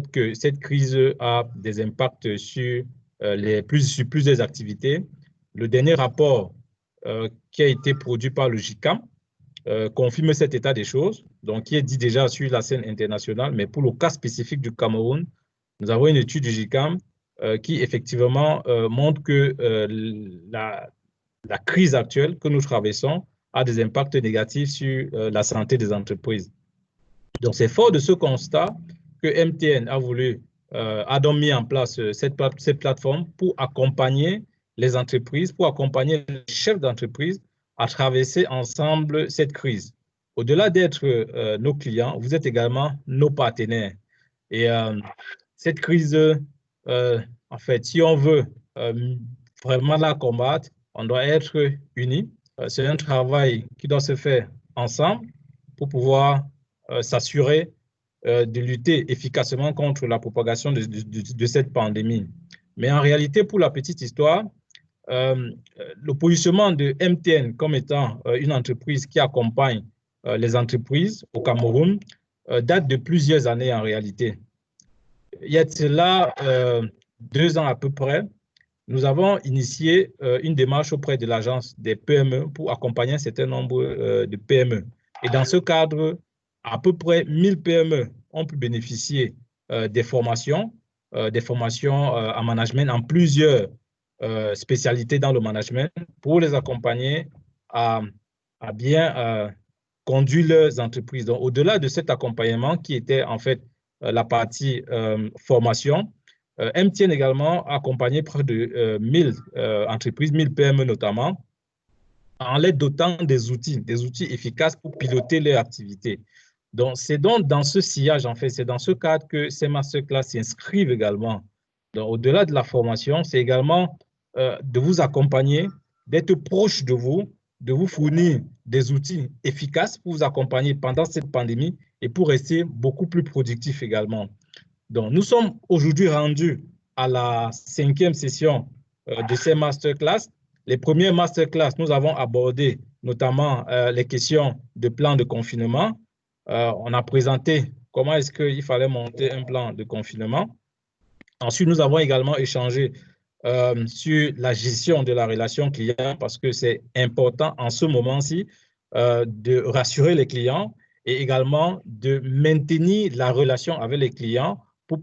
fait que cette crise a des impacts sur, sur plusieurs activités. Le dernier rapport qui a été produit par le GICAM confirme cet état des choses, donc qui est dit déjà sur la scène internationale, mais pour le cas spécifique du Cameroun, nous avons une étude du GICAM qui effectivement montre que la crise actuelle que nous traversons a des impacts négatifs sur la santé des entreprises. Donc, c'est fort de ce constat que MTN a voulu, a donc mis en place cette plateforme pour accompagner les entreprises, pour accompagner les chefs d'entreprise à traverser ensemble cette crise. Au-delà d'être nos clients, vous êtes également nos partenaires. Et cette crise, en fait, si on veut vraiment la combattre, on doit être unis. C'est un travail qui doit se faire ensemble pour pouvoir s'assurer de lutter efficacement contre la propagation de cette pandémie. Mais en réalité, pour la petite histoire, le positionnement de MTN comme étant une entreprise qui accompagne les entreprises au Cameroun date de plusieurs années en réalité. Il y a de cela 2 ans à peu près, nous avons initié une démarche auprès de l'agence des PME pour accompagner un certain nombre de PME. Et dans ce cadre, à peu près 1000 PME ont pu bénéficier des formations en management, en plusieurs spécialités dans le management, pour les accompagner à bien conduire leurs entreprises. Donc, au-delà de cet accompagnement qui était en fait la partie formation, MTN également a accompagné près de 1000 entreprises, 1000 PME notamment, en les dotant des outils efficaces pour piloter leur activité. Donc, c'est donc dans ce sillage, en fait, c'est dans ce cadre que ces masterclass s'inscrivent également. Donc, au-delà de la formation, c'est également de vous accompagner, d'être proche de vous fournir des outils efficaces pour vous accompagner pendant cette pandémie et pour rester beaucoup plus productif également. Donc, nous sommes aujourd'hui rendus à la 5e session de ces masterclass. Les premières masterclass, nous avons abordé notamment les questions de plan de confinement. On a présenté comment est-ce qu'il fallait monter un plan de confinement. Ensuite, nous avons également échangé sur la gestion de la relation client parce que c'est important en ce moment-ci de rassurer les clients et également de maintenir la relation avec les clients pour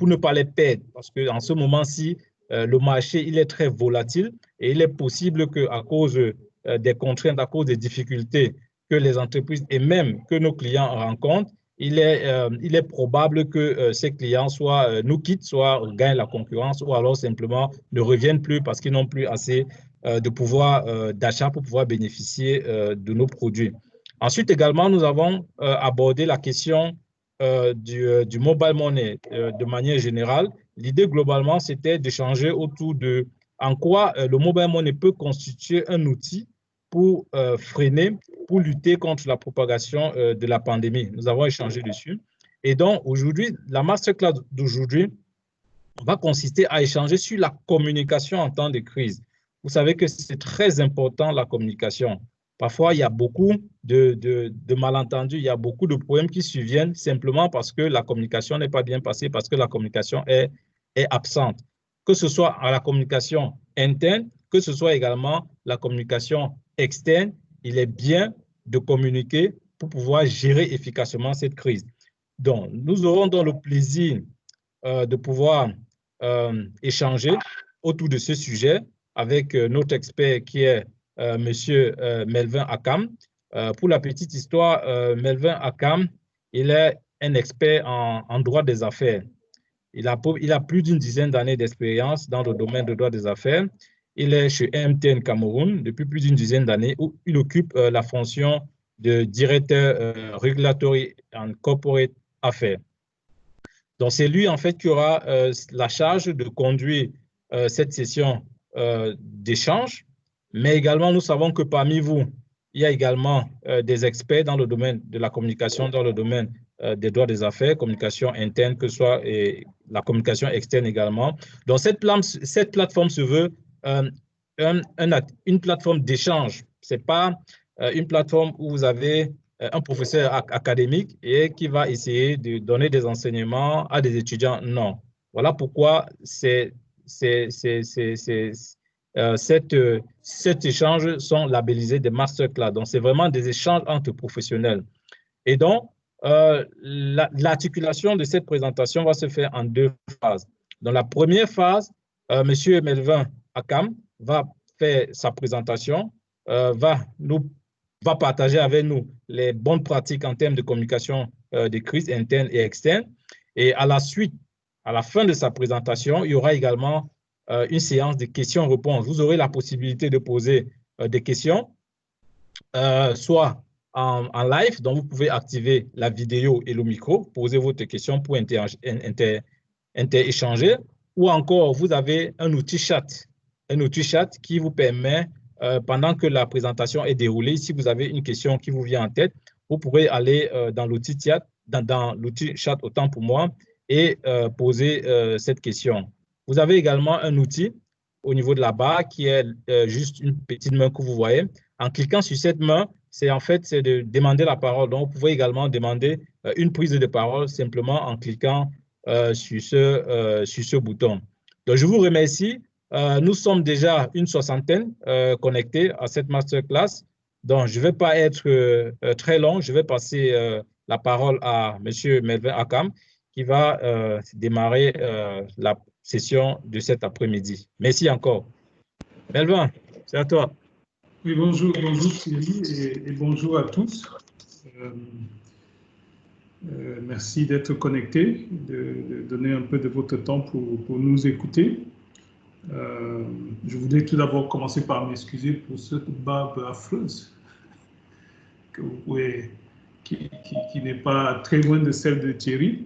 ne pas les perdre. Parce qu'en ce moment-ci, le marché il est très volatile et il est possible qu'à cause des contraintes, à cause des difficultés que les entreprises et même que nos clients rencontrent, il est probable que ces clients soit nous quittent, soit gagnent la concurrence ou alors simplement ne reviennent plus parce qu'ils n'ont plus assez de pouvoir d'achat pour pouvoir bénéficier de nos produits. Ensuite également, nous avons abordé la question du mobile money de manière générale. L'idée globalement, c'était d'échanger autour de en quoi le mobile money peut constituer un outil pour freiner, pour lutter contre la propagation de la pandémie. Nous avons échangé dessus. Et donc, aujourd'hui, la masterclass d'aujourd'hui va consister à échanger sur la communication en temps de crise. Vous savez que c'est très important, la communication. Parfois, il y a beaucoup de malentendus, il y a beaucoup de problèmes qui surviennent simplement parce que la communication n'est pas bien passée, parce que la communication est absente. Que ce soit à la communication interne, que ce soit également la communication externe, il est bien de communiquer pour pouvoir gérer efficacement cette crise. Donc, nous aurons donc le plaisir de pouvoir échanger autour de ce sujet avec notre expert qui est Monsieur Melvin Akam. Pour la petite histoire, Melvin Akam, il est un expert en droit des affaires. Il a plus d'une dizaine d'années d'expérience dans le domaine du droit des affaires. Il est chez MTN Cameroun depuis plus d'une dizaine d'années où il occupe la fonction de directeur Regulatory and Corporate Affairs. Donc, c'est lui, en fait, qui aura la charge de conduire cette session d'échange. Mais également, nous savons que parmi vous, il y a également des experts dans le domaine de la communication, dans le domaine des droits des affaires, communication interne, que ce soit et la communication externe également. Donc, cette plateforme se veut une plateforme d'échange. Ce n'est pas une plateforme où vous avez un professeur académique et qui va essayer de donner des enseignements à des étudiants. Non. Voilà pourquoi cet échange sont labellisés des masterclass. Donc, c'est vraiment des échanges entre professionnels. Et donc, l'articulation de cette présentation va se faire en deux phases. Dans la première phase, M. Melvin Akam va faire sa présentation, va partager avec nous les bonnes pratiques en termes de communication des crises internes et externes. Et à la suite, à la fin de sa présentation, il y aura également une séance de questions-réponses. Vous aurez la possibilité de poser des questions, soit en live, donc vous pouvez activer la vidéo et le micro, poser votre question pour échanger, ou encore vous avez un outil chat qui vous permet, pendant que la présentation est déroulée, si vous avez une question qui vous vient en tête, vous pourrez aller dans l'outil chat, autant pour moi, et poser cette question. Vous avez également un outil au niveau de la barre qui est juste une petite main que vous voyez. En cliquant sur cette main, c'est de demander la parole. Donc, vous pouvez également demander une prise de parole simplement en cliquant sur ce bouton. Donc, je vous remercie. Nous sommes déjà une soixantaine connectés à cette masterclass. Donc, je ne vais pas être très long. Je vais passer la parole à M. Melvin Akam qui va démarrer la session de cet après-midi. Merci encore. Melvin, c'est à toi. Oui, bonjour Thierry et bonjour à tous. Merci d'être connectés, de donner un peu de votre temps pour nous écouter. Je voudrais tout d'abord commencer par m'excuser pour cette barbe affreuse qui n'est pas très loin de celle de Thierry,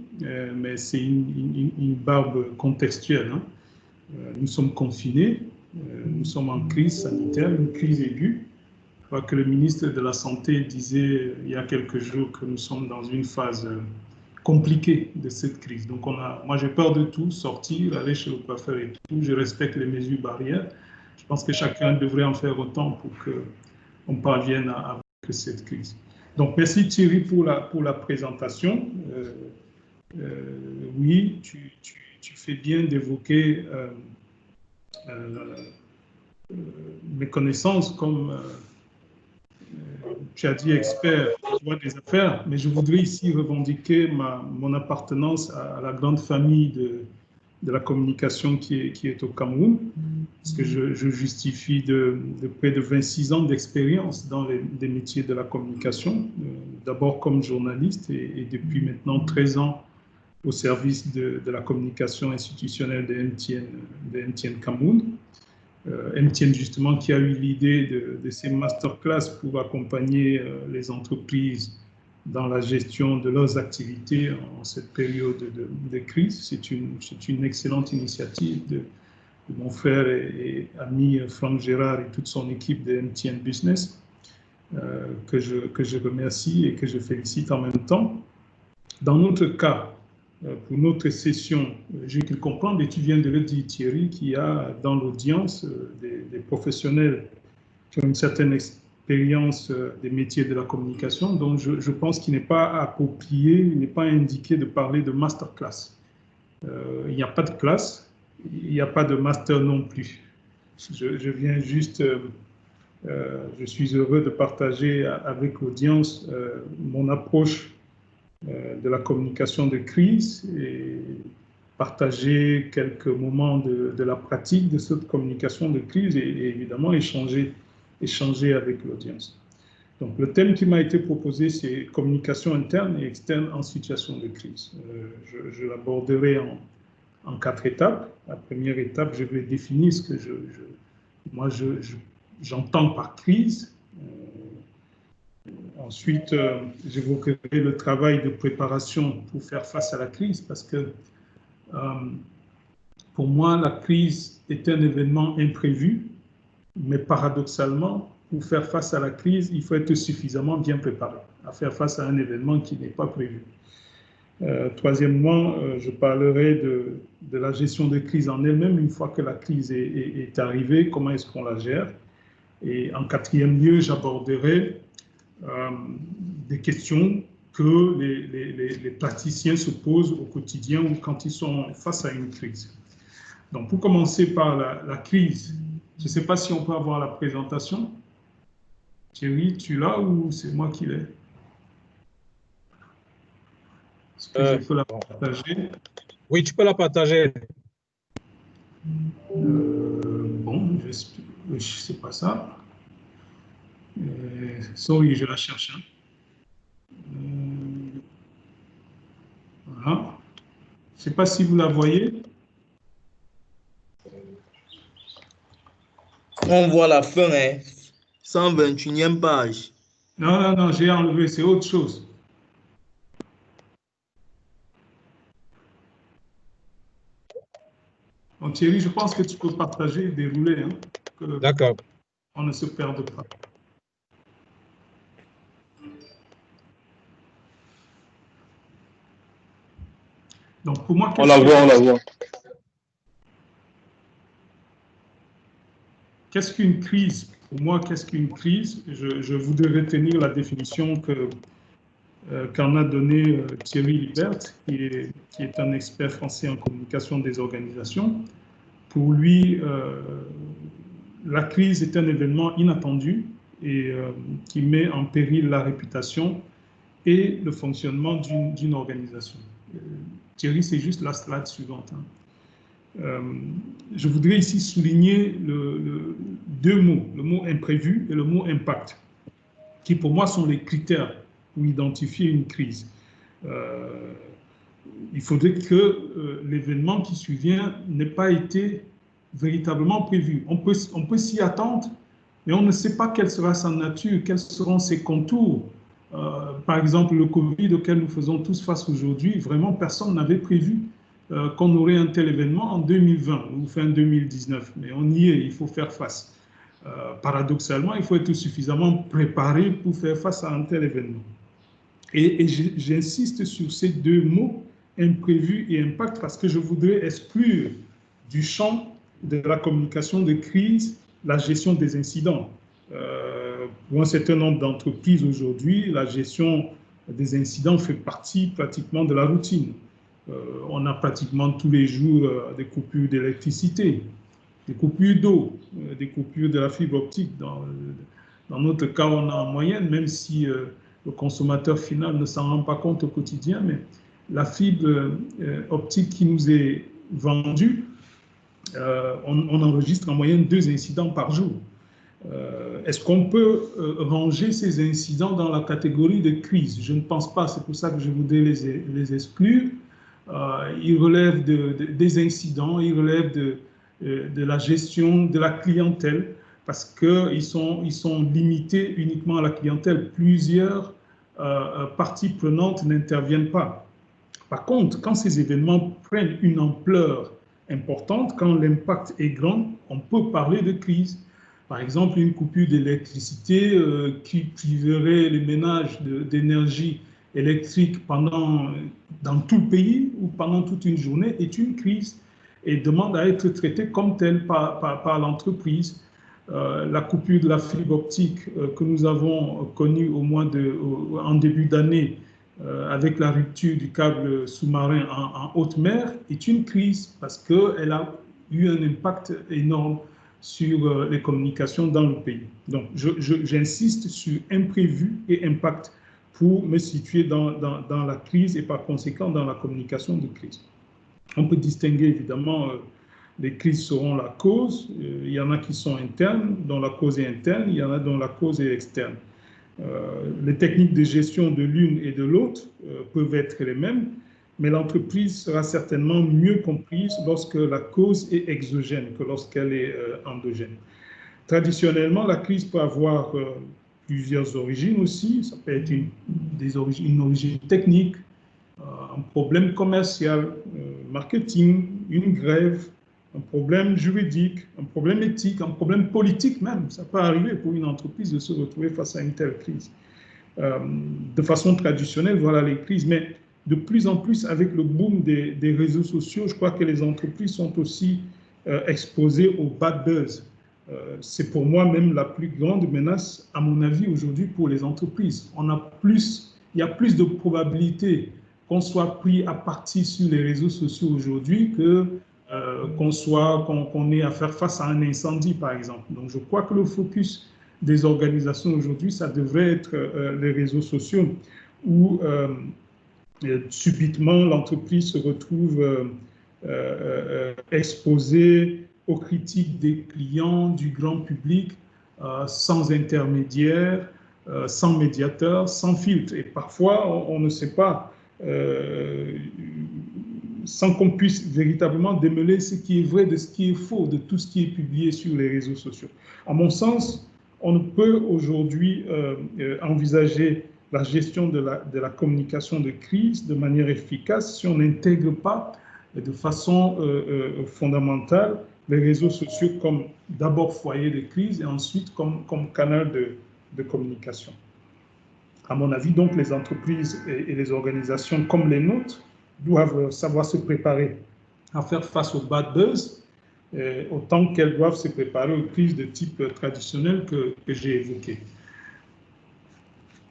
mais c'est une barbe contextuelle. Hein. Nous sommes confinés, nous sommes en crise sanitaire, une crise aiguë. Je crois que le ministre de la Santé disait il y a quelques jours que nous sommes dans une phase compliquée de cette crise. Donc, moi, j'ai peur de tout, sortir, aller chez le coiffeur et tout. Je respecte les mesures barrières. Je pense que chacun devrait en faire autant pour qu'on parvienne à vaincre cette crise. Donc, merci Thierry pour la présentation. Oui, tu fais bien d'évoquer mes connaissances comme tu as dit expert des affaires, mais je voudrais ici revendiquer mon appartenance à la grande famille de la communication qui est au Cameroun, parce que je justifie de près de 26 ans d'expérience dans les métiers de la communication, d'abord comme journaliste et depuis maintenant 13 ans au service de la communication institutionnelle de MTN Cameroun. MTN justement qui a eu l'idée de ces masterclass pour accompagner les entreprises dans la gestion de leurs activités en cette période de crise. C'est une excellente initiative de mon frère et ami Franck Gérard et toute son équipe de MTN Business que je remercie et que je félicite en même temps. Dans notre cas, pour notre session, j'ai cru comprendre, et tu viens de le dire Thierry, qu'il y a dans l'audience des professionnels qui ont une certaine expérience des métiers de la communication, donc je pense qu'il n'est pas approprié, il n'est pas indiqué de parler de masterclass. Il n'y a pas de classe, il n'y a pas de master non plus. Je viens juste, je suis heureux de partager avec l'audience mon approche de la communication de crise et partager quelques moments de la pratique de cette communication de crise et évidemment échanger avec l'audience. Donc le thème qui m'a été proposé, c'est communication interne et externe en situation de crise. Je l'aborderai en 4 étapes. La première étape, je vais définir ce que j'entends par crise. Ensuite, j'évoquerai le travail de préparation pour faire face à la crise parce que pour moi, la crise est un événement imprévu, mais paradoxalement, pour faire face à la crise, il faut être suffisamment bien préparé à faire face à un événement qui n'est pas prévu. Troisièmement, je parlerai de la gestion de crise en elle-même une fois que la crise est arrivée, comment est-ce qu'on la gère. Et en 4e lieu, j'aborderai des questions que les praticiens se posent au quotidien ou quand ils sont face à une crise. Donc, pour commencer par la crise, je ne sais pas si on peut avoir la présentation. Thierry, tu l'as ou c'est moi qui l'ai? Est-ce que je peux la partager? Oui, tu peux la partager. Bon, je sais pas ça. Sorry, je la cherche. Voilà. Je ne sais pas si vous la voyez. On voit la fin, hein? 121e page. Non, non, non, j'ai enlevé, c'est autre chose. Donc, Thierry, je pense que tu peux partager, dérouler, hein, D'accord. on ne se perde pas. Donc, pour moi, on la voit. Qu'est-ce qu'une crise? Pour moi, qu'est-ce qu'une crise? Je voudrais retenir la définition qu'en a donnée Thierry Libert, qui est un expert français en communication des organisations. Pour lui, la crise est un événement inattendu et qui met en péril la réputation et le fonctionnement d'une organisation. Thierry, c'est juste la slide suivante. Je voudrais ici souligner deux mots, le mot imprévu et le mot impact, qui pour moi sont les critères pour identifier une crise. Il faudrait que l'événement qui survient n'ait pas été véritablement prévu. On peut s'y attendre, mais on ne sait pas quelle sera sa nature, quels seront ses contours. Par exemple, le Covid auquel nous faisons tous face aujourd'hui, vraiment personne n'avait prévu qu'on aurait un tel événement en 2020 ou fin 2019, mais on y est, il faut faire face. Paradoxalement, il faut être suffisamment préparé pour faire face à un tel événement. Et j'insiste sur ces deux mots, imprévu et impact, parce que je voudrais exclure du champ de la communication de crise la gestion des incidents. Pour un certain nombre d'entreprises aujourd'hui, la gestion des incidents fait partie pratiquement de la routine. On a pratiquement tous les jours des coupures d'électricité, des coupures d'eau, des coupures de la fibre optique. Dans notre cas, on a en moyenne, même si le consommateur final ne s'en rend pas compte au quotidien, mais la fibre optique qui nous est vendue, on enregistre en moyenne 2 incidents par jour. Est-ce qu'on peut ranger ces incidents dans la catégorie de crise? Je ne pense pas, c'est pour ça que je voudrais les exclure. Ils relèvent des incidents, ils relèvent de la gestion de la clientèle, parce qu'ils sont limités uniquement à la clientèle. Plusieurs parties prenantes n'interviennent pas. Par contre, quand ces événements prennent une ampleur importante, quand l'impact est grand, on peut parler de crise. Par exemple, une coupure d'électricité qui priverait les ménages d'énergie électrique dans tout le pays ou pendant toute une journée est une crise et demande à être traitée comme telle par l'entreprise. La coupure de la fibre optique que nous avons connue en début d'année avec la rupture du câble sous-marin en haute mer est une crise parce qu'elle a eu un impact énorme sur les communications dans le pays. Donc, j'insiste sur imprévu et impact pour me situer dans la crise et par conséquent dans la communication de crise. On peut distinguer évidemment les crises seront la cause. Il y en a qui sont internes, dont la cause est interne, il y en a dont la cause est externe. Les techniques de gestion de l'une et de l'autre peuvent être les mêmes, mais l'entreprise sera certainement mieux comprise lorsque la cause est exogène que lorsqu'elle est endogène. Traditionnellement, la crise peut avoir plusieurs origines aussi. Ça peut être une origine technique, un problème commercial, marketing, une grève, un problème juridique, un problème éthique, un problème politique même. Ça peut arriver pour une entreprise de se retrouver face à une telle crise. De façon traditionnelle, voilà les crises. Mais de plus en plus, avec le boom des réseaux sociaux, je crois que les entreprises sont aussi exposées au bad buzz. c'est pour moi même la plus grande menace, à mon avis, aujourd'hui pour les entreprises. Il y a plus de probabilités qu'on soit pris à partie sur les réseaux sociaux aujourd'hui que qu'on ait à faire face à un incendie, par exemple. Donc, je crois que le focus des organisations aujourd'hui, ça devrait être les réseaux sociaux où subitement l'entreprise se retrouve exposée aux critiques des clients, du grand public, sans intermédiaire, sans médiateur, sans filtre. Et parfois, on ne sait pas, sans qu'on puisse véritablement démêler ce qui est vrai de ce qui est faux, de tout ce qui est publié sur les réseaux sociaux. À mon sens, on ne peut aujourd'hui envisager la gestion de la communication de crise de manière efficace si on n'intègre pas de façon fondamentale les réseaux sociaux comme d'abord foyer de crise et ensuite comme canal de communication. À mon avis, donc, les entreprises et les organisations comme les nôtres doivent savoir se préparer à faire face au bad buzz, autant qu'elles doivent se préparer aux crises de type traditionnel que j'ai évoquées.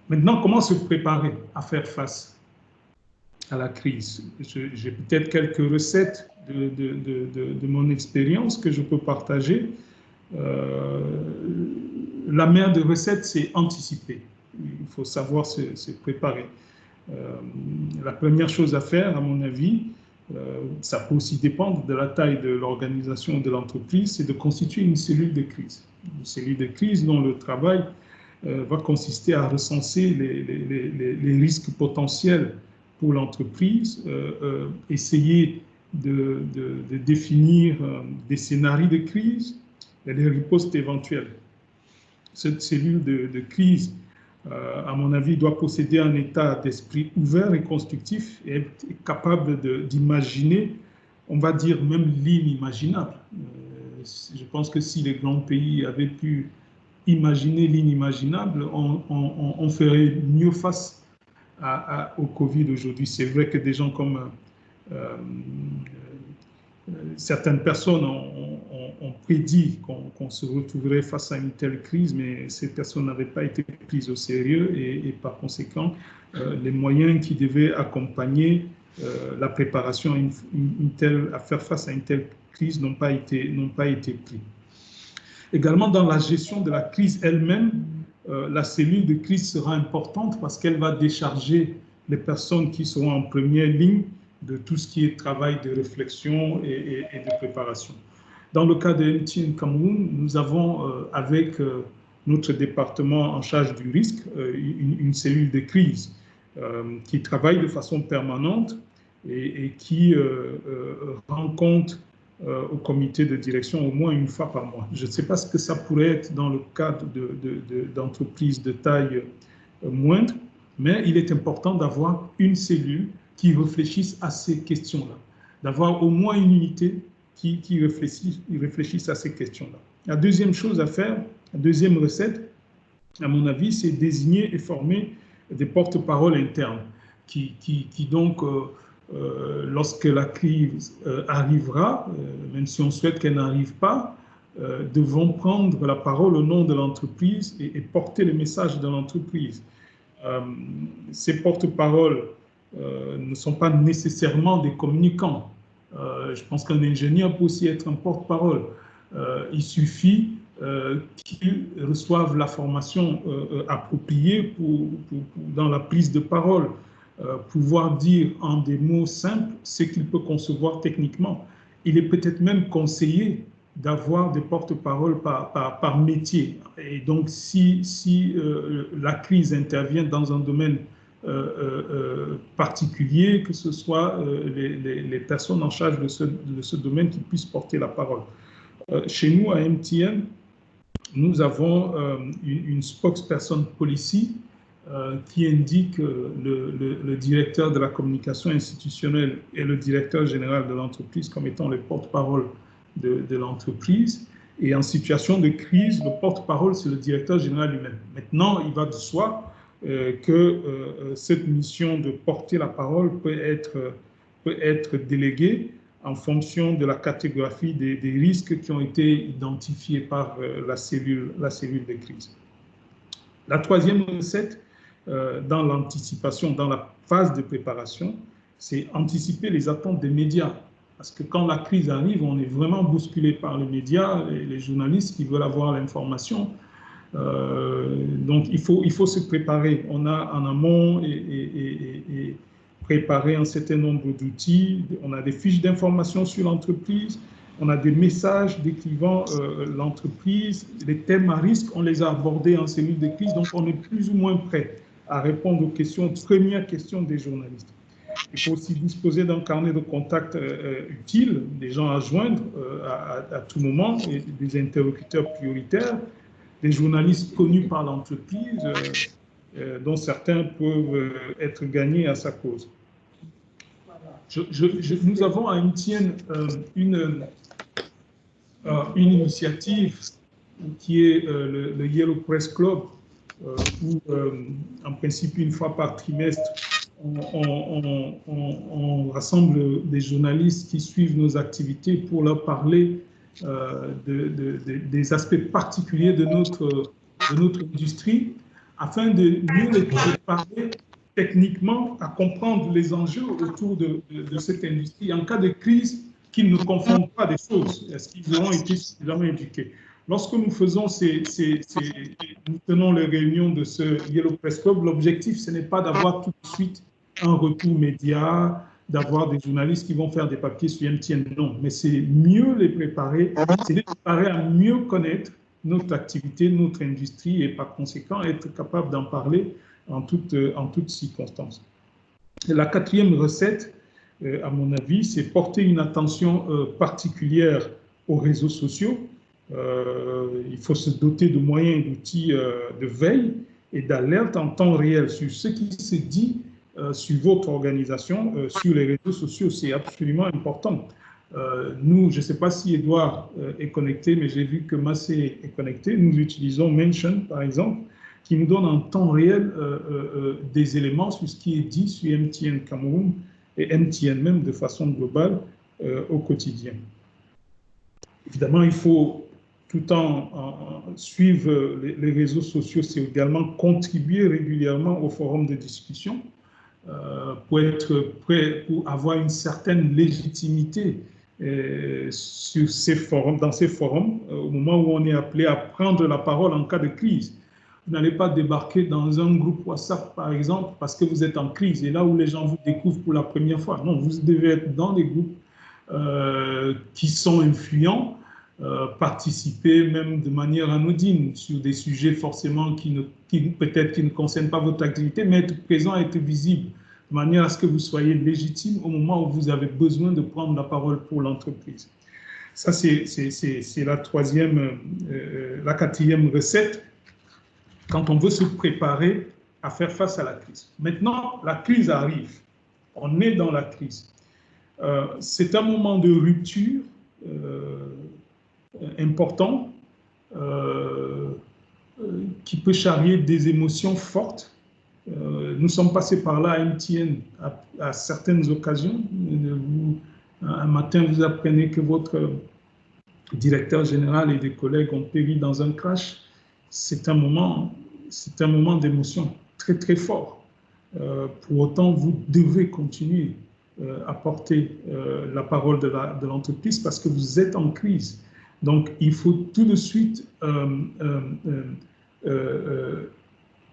Maintenant, comment se préparer à faire face à la crise? J'ai peut-être quelques recettes de mon expérience que je peux partager. La mère de recettes, c'est anticiper. Il faut savoir se préparer. La première chose à faire, à mon avis, ça peut aussi dépendre de la taille de l'organisation de l'entreprise, c'est de constituer une cellule de crise. Une cellule de crise dont le travail va consister à recenser les risques potentiels pour l'entreprise, essayer de définir des scénarios de crise et des ripostes éventuelles. Cette cellule de crise, à mon avis, doit posséder un état d'esprit ouvert et constructif et être capable d'imaginer, on va dire même l'inimaginable. Je pense que si les grands pays avaient pu imaginer l'inimaginable, on ferait mieux face au Covid aujourd'hui. C'est vrai que des gens comme certaines personnes ont prédit qu'on se retrouverait face à une telle crise, mais ces personnes n'avaient pas été prises au sérieux et par conséquent, les moyens qui devaient accompagner la préparation à faire face à une telle crise n'ont pas été pris. Également, dans la gestion de la crise elle-même, la cellule de crise sera importante parce qu'elle va décharger les personnes qui seront en première ligne de tout ce qui est travail de réflexion et de préparation. Dans le cas de MTN Cameroun, nous avons, avec notre département en charge du risque, une cellule de crise qui travaille de façon permanente et qui rend compte au comité de direction au moins une fois par mois. Je ne sais pas ce que ça pourrait être dans le cadre d'entreprises de taille moindre, mais il est important d'avoir une cellule qui réfléchisse à ces questions-là, d'avoir au moins une unité qui réfléchisse à ces questions-là. La deuxième chose à faire, la deuxième recette, à mon avis, c'est désigner et former des porte-paroles internes qui donc, lorsque la crise arrivera, même si on souhaite qu'elle n'arrive pas, devront prendre la parole au nom de l'entreprise et porter le message de l'entreprise. Ces porte-paroles ne sont pas nécessairement des communicants. Je pense qu'un ingénieur peut aussi être un porte-parole. Il suffit qu'ils reçoivent la formation appropriée dans la prise de parole, pouvoir dire en des mots simples ce qu'il peut concevoir techniquement. Il est peut-être même conseillé d'avoir des porte-paroles par métier. Et donc, si la crise intervient dans un domaine particulier, que ce soit les personnes en charge de ce domaine qui puissent porter la parole. Chez nous, à MTN, nous avons une spokesperson policy qui indique le directeur de la communication institutionnelle et le directeur général de l'entreprise comme étant les porte-parole de l'entreprise. Et en situation de crise, le porte-parole, c'est le directeur général lui-même. Maintenant, il va de soi que cette mission de porter la parole peut être déléguée en fonction de la cartographie des risques qui ont été identifiés par la cellule de crise. La troisième recette, dans l'anticipation, dans la phase de préparation, c'est anticiper les attentes des médias. Parce que quand la crise arrive, on est vraiment bousculé par les médias, les journalistes qui veulent avoir l'information. Donc, il faut se préparer. On a en amont et préparé un certain nombre d'outils. On a des fiches d'information sur l'entreprise. On a des messages décrivant l'entreprise. Les thèmes à risque, on les a abordés en cellule de crise. Donc, on est plus ou moins prêt à répondre aux questions, premières questions des journalistes. Il faut aussi disposer d'un carnet de contacts utile, des gens à joindre à tout moment, et des interlocuteurs prioritaires, des journalistes connus par l'entreprise, dont certains peuvent être gagnés à sa cause. Nous avons à MTN une initiative qui est le Yellow Press Club, où en principe une fois par trimestre, on rassemble des journalistes qui suivent nos activités pour leur parler des aspects particuliers de notre industrie, afin de mieux les préparer techniquement à comprendre les enjeux autour de cette industrie. En cas de crise, qu'ils ne confondent pas des choses. Est-ce qu'ils auront été suffisamment éduqués? Lorsque nous faisons nous tenons les réunions de ce Yellow Press Club, l'objectif, ce n'est pas d'avoir tout de suite un retour média, d'avoir des journalistes qui vont faire des papiers sur MTN, non, mais c'est mieux les préparer, c'est les préparer à mieux connaître notre activité, notre industrie, et par conséquent être capable d'en parler en toutes circonstances. La quatrième recette, à mon avis, c'est porter une attention particulière aux réseaux sociaux. Il faut se doter de moyens et d'outils de veille et d'alerte en temps réel sur ce qui se dit sur votre organisation, sur les réseaux sociaux. C'est absolument important. Nous, je ne sais pas si Edouard est connecté, mais j'ai vu que Massé est connecté. Nous utilisons Mention, par exemple, qui nous donne en temps réel des éléments sur ce qui est dit sur MTN Cameroun et MTN même de façon globale au quotidien. Évidemment, il faut tout en suivre les réseaux sociaux, c'est également contribuer régulièrement au forum de discussion pour être prêt, pour avoir une certaine légitimité sur ces forums, dans ces forums, au moment où on est appelé à prendre la parole en cas de crise. Vous n'allez pas débarquer dans un groupe WhatsApp, par exemple, parce que vous êtes en crise et là où les gens vous découvrent pour la première fois. Non, vous devez être dans des groupes qui sont influents, participer même de manière anodine sur des sujets forcément peut-être qui ne concernent pas votre activité, mais être présent, être visible, de manière à ce que vous soyez légitime au moment où vous avez besoin de prendre la parole pour l'entreprise. Ça, c'est la quatrième recette quand on veut se préparer à faire face à la crise. Maintenant, la crise arrive. On est dans la crise. C'est un moment de rupture important qui peut charrier des émotions fortes. Nous sommes passés par là à MTN à certaines occasions. Un matin, vous apprenez que votre directeur général et des collègues ont péri dans un crash. C'est un moment d'émotion très, très fort. Pour autant, vous devez continuer à porter la parole de l'entreprise parce que vous êtes en crise. Donc, il faut tout de suite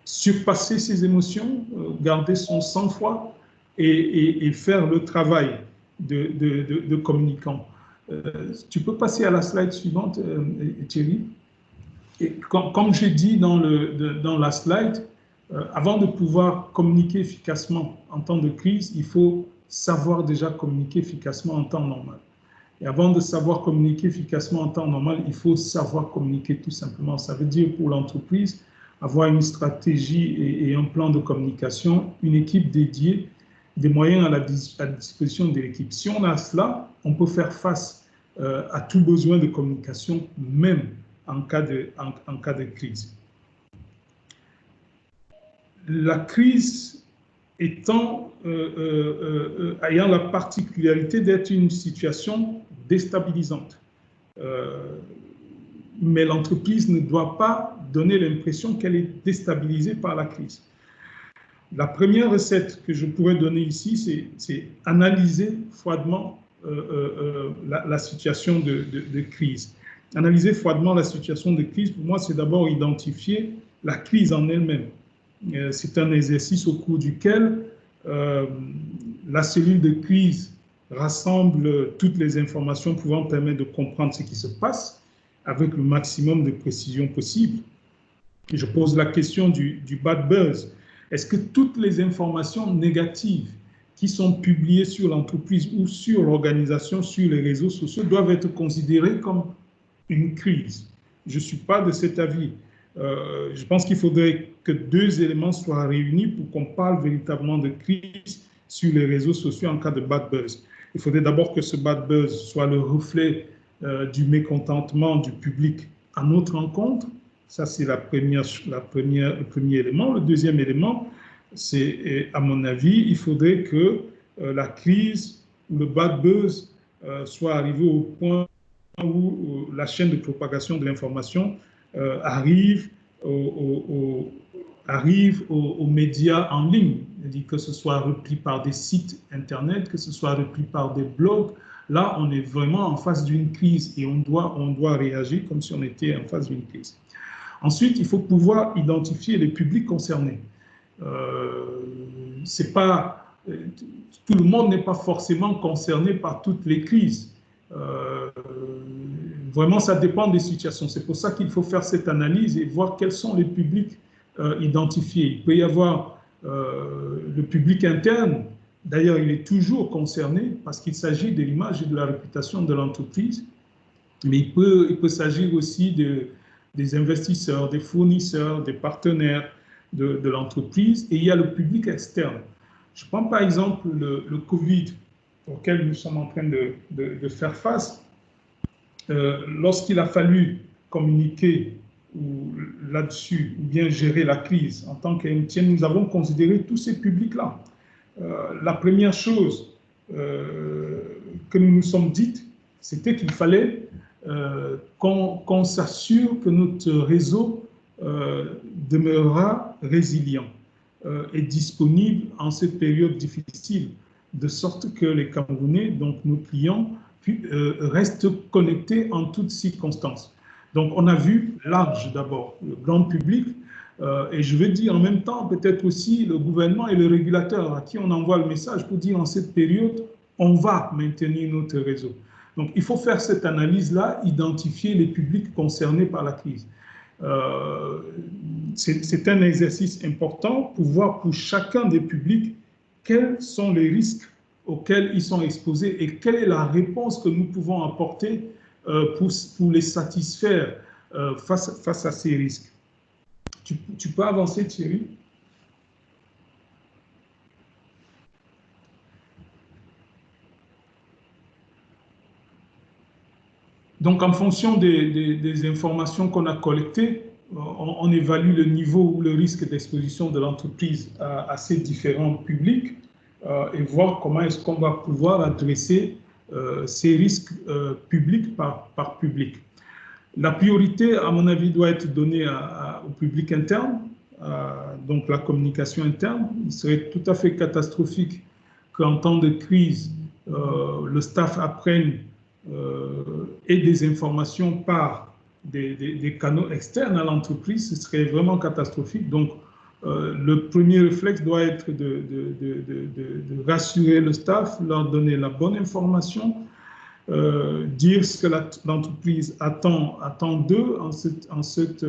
surpasser ses émotions, garder son sang-froid et faire le travail de communicant. Tu peux passer à la slide suivante, Thierry. Et comme j'ai dit dans la slide, avant de pouvoir communiquer efficacement en temps de crise, il faut savoir déjà communiquer efficacement en temps normal. Et avant de savoir communiquer efficacement en temps normal, il faut savoir communiquer tout simplement. Ça veut dire pour l'entreprise, avoir une stratégie et un plan de communication, une équipe dédiée, des moyens à la disposition de l'équipe. Si on a cela, on peut faire face à tout besoin de communication, même en cas de crise. La crise ayant la particularité d'être une situation déstabilisante. Mais l'entreprise ne doit pas donner l'impression qu'elle est déstabilisée par la crise. La première recette que je pourrais donner ici, c'est analyser froidement la situation de crise. Analyser froidement la situation de crise, pour moi, c'est d'abord identifier la crise en elle-même. C'est un exercice au cours duquel la cellule de crise rassemble toutes les informations pouvant permettre de comprendre ce qui se passe avec le maximum de précision possible. Et je pose la question du bad buzz. Est-ce que toutes les informations négatives qui sont publiées sur l'entreprise ou sur l'organisation, sur les réseaux sociaux, doivent être considérées comme une crise? Je ne suis pas de cet avis. Je pense qu'il faudrait que deux éléments soient réunis pour qu'on parle véritablement de crise sur les réseaux sociaux en cas de bad buzz. Il faudrait d'abord que ce bad buzz soit le reflet du mécontentement du public à notre encontre. Ça, c'est le premier élément. Le deuxième élément, c'est, à mon avis, il faudrait que la crise ou le bad buzz soit arrivé au point où la chaîne de propagation de l'information arrive aux médias en ligne, que ce soit repris par des sites Internet, que ce soit repris par des blogs. Là, on est vraiment en face d'une crise et on doit réagir comme si on était en face d'une crise. Ensuite, il faut pouvoir identifier les publics concernés. C'est pas, tout le monde n'est pas forcément concerné par toutes les crises. Vraiment, ça dépend des situations. C'est pour ça qu'il faut faire cette analyse et voir quels sont les publics identifiés. Il peut y avoir le public interne. D'ailleurs, il est toujours concerné parce qu'il s'agit de l'image et de la réputation de l'entreprise. Mais il peut s'agir aussi des investisseurs, des fournisseurs, des partenaires de l'entreprise. Et il y a le public externe. Je prends par exemple le Covid, auquel nous sommes en train de faire face. Lorsqu'il a fallu communiquer là-dessus, ou bien gérer la crise en tant qu'MTN, nous avons considéré tous ces publics-là. La première chose que nous nous sommes dites, c'était qu'il fallait qu'on s'assure que notre réseau demeurera résilient et disponible en cette période difficile, de sorte que les Camerounais, donc nos clients, restent connectés en toutes circonstances. Donc on a vu large d'abord, le grand public, et je veux dire en même temps peut-être aussi le gouvernement et le régulateur à qui on envoie le message pour dire en cette période, on va maintenir notre réseau. Donc il faut faire cette analyse-là, identifier les publics concernés par la crise. C'est un exercice important pour voir pour chacun des publics quels sont les risques auxquels ils sont exposés et quelle est la réponse que nous pouvons apporter pour les satisfaire face à ces risques. Tu peux avancer, Thierry? Donc, en fonction des informations qu'on a collectées, on évalue le niveau ou le risque d'exposition de l'entreprise à ces différents publics et voir comment est-ce qu'on va pouvoir adresser ces risques publics par public. La priorité, à mon avis, doit être donnée au public interne, donc la communication interne. Il serait tout à fait catastrophique qu'en temps de crise, le staff apprenne et des informations par des canaux externes à l'entreprise. Ce serait vraiment catastrophique. Donc, le premier réflexe doit être de rassurer le staff, leur donner la bonne information, dire ce que l'entreprise attend d'eux en cette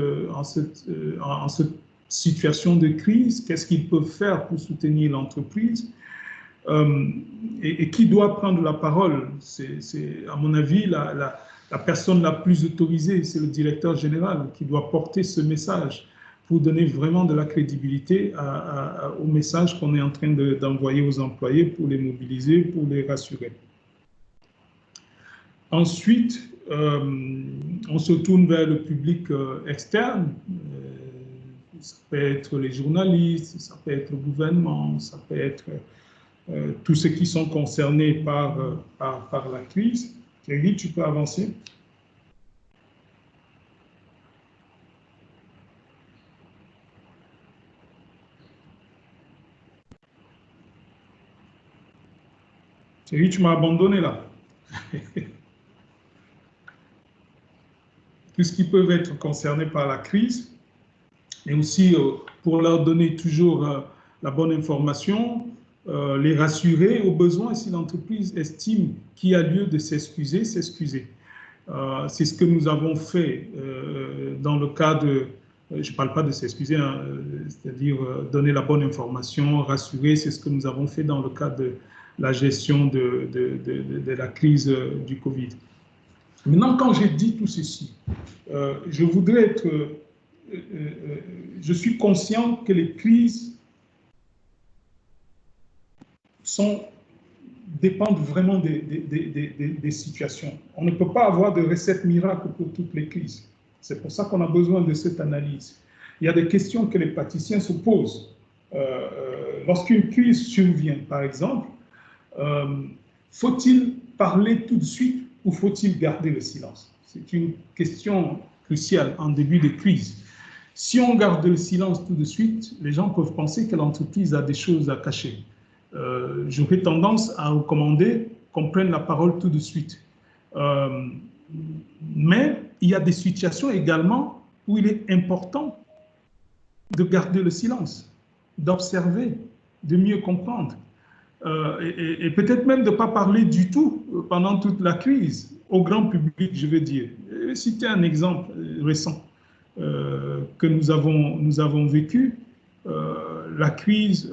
situation de crise, qu'est-ce qu'ils peuvent faire pour soutenir l'entreprise, et qui doit prendre la parole. C'est à mon avis, la personne la plus autorisée, c'est le directeur général qui doit porter ce message pour donner vraiment de la crédibilité au message qu'on est en train d'envoyer aux employés pour les mobiliser, pour les rassurer. Ensuite, on se tourne vers le public externe. Ça peut être les journalistes, ça peut être le gouvernement, ça peut être tous ceux qui sont concernés par la crise. Thierry, tu peux avancer. Thierry, tu m'as abandonné là. Tout ce qui peut être concerné par la crise, et aussi pour leur donner toujours la bonne information, les rassurer au besoin si l'entreprise estime qu'il y a lieu de s'excuser, s'excuser. C'est ce que nous avons fait dans le cas de, je ne parle pas de s'excuser, hein, c'est-à-dire donner la bonne information, rassurer, c'est ce que nous avons fait dans le cadre de la gestion de la crise du Covid. Maintenant, quand j'ai dit tout ceci, je voudrais être... je suis conscient que les crises dépendent vraiment des situations. On ne peut pas avoir de recette miracle pour toutes les crises. C'est pour ça qu'on a besoin de cette analyse. Il y a des questions que les praticiens se posent. Lorsqu'une crise survient, par exemple, faut-il parler tout de suite ou faut-il garder le silence? C'est une question cruciale en début de crise. Si on garde le silence tout de suite, les gens peuvent penser que l'entreprise a des choses à cacher. J'aurais tendance à recommander qu'on prenne la parole tout de suite. Mais il y a des situations également où il est important de garder le silence, d'observer, de mieux comprendre. Et peut-être même de ne pas parler du tout pendant toute la crise, au grand public, je veux dire. Je vais citer un exemple récent que nous avons vécu, la crise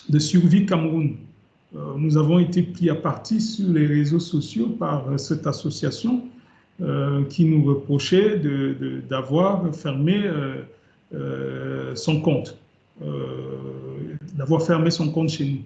de survie Cameroun. Nous avons été pris à partie sur les réseaux sociaux par cette association qui nous reprochait d'avoir fermé son compte. D'avoir fermé son compte chez nous.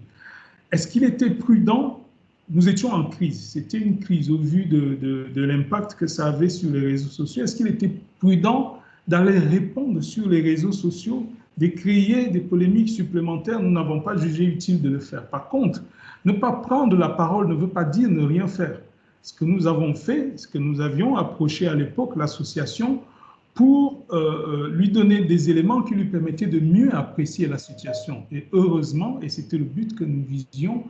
Est-ce qu'il était prudent? Nous étions en crise. C'était une crise au vu de l'impact que ça avait sur les réseaux sociaux. Est-ce qu'il était prudent d'aller répondre sur les réseaux sociaux, de créer des polémiques supplémentaires? Nous n'avons pas jugé utile de le faire. Par contre, ne pas prendre la parole ne veut pas dire ne rien faire. Ce que nous avons fait, ce que nous avions approché à l'époque, l'association, pour lui donner des éléments qui lui permettaient de mieux apprécier la situation. Et heureusement, et c'était le but que nous visions,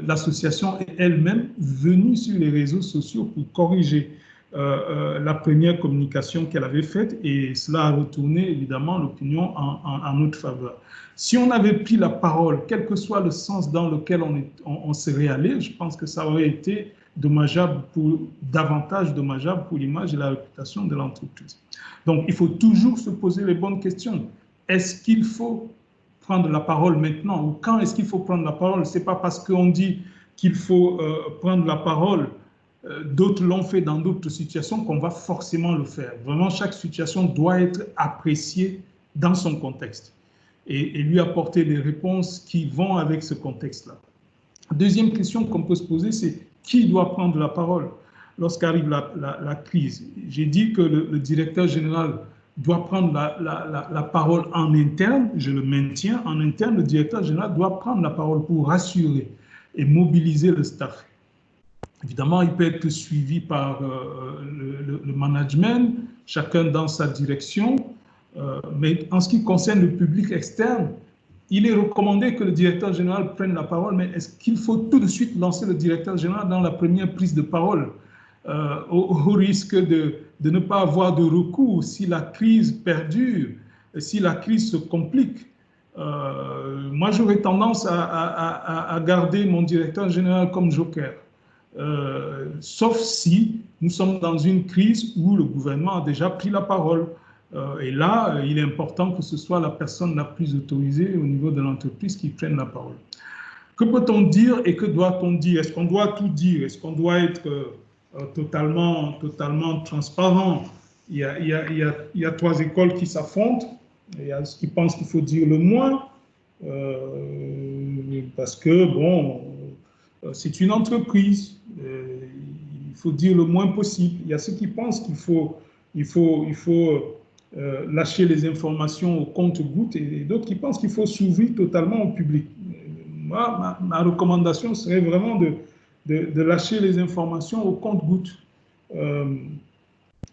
l'association est elle-même venue sur les réseaux sociaux pour corriger la première communication qu'elle avait faite, et cela a retourné évidemment l'opinion en notre faveur. Si on avait pris la parole, quel que soit le sens dans lequel on serait allé, je pense que ça aurait été davantage dommageable pour l'image et la réputation de l'entreprise. Donc, il faut toujours se poser les bonnes questions. Est-ce qu'il faut prendre la parole maintenant ou quand est-ce qu'il faut prendre la parole? Ce n'est pas parce qu'on dit qu'il faut prendre la parole, d'autres l'ont fait dans d'autres situations, qu'on va forcément le faire. Vraiment, chaque situation doit être appréciée dans son contexte et lui apporter des réponses qui vont avec ce contexte-là. Deuxième question qu'on peut se poser, c'est qui doit prendre la parole lorsqu'arrive la crise? J'ai dit que le directeur général doit prendre la parole en interne, je le maintiens, en interne, le directeur général doit prendre la parole pour rassurer et mobiliser le staff. Évidemment, il peut être suivi par le management, chacun dans sa direction, mais en ce qui concerne le public externe, il est recommandé que le directeur général prenne la parole, mais est-ce qu'il faut tout de suite lancer le directeur général dans la première prise de parole au risque de ne pas avoir de recours si la crise perdure, si la crise se complique? Moi, j'aurais tendance à garder mon directeur général comme joker, sauf si nous sommes dans une crise où le gouvernement a déjà pris la parole. Et là, il est important que ce soit la personne la plus autorisée au niveau de l'entreprise qui prenne la parole. Que peut-on dire et que doit-on dire? Est-ce qu'on doit tout dire? Est-ce qu'on doit être totalement transparent? Il y a trois écoles qui s'affrontent. Il y a ceux qui pensent qu'il faut dire le moins, parce que, bon, c'est une entreprise. Il faut dire le moins possible. Il y a ceux qui pensent qu'il faut lâcher les informations au compte-gouttes et d'autres qui pensent qu'il faut s'ouvrir totalement au public. Moi, ma recommandation serait vraiment de lâcher les informations au compte-gouttes.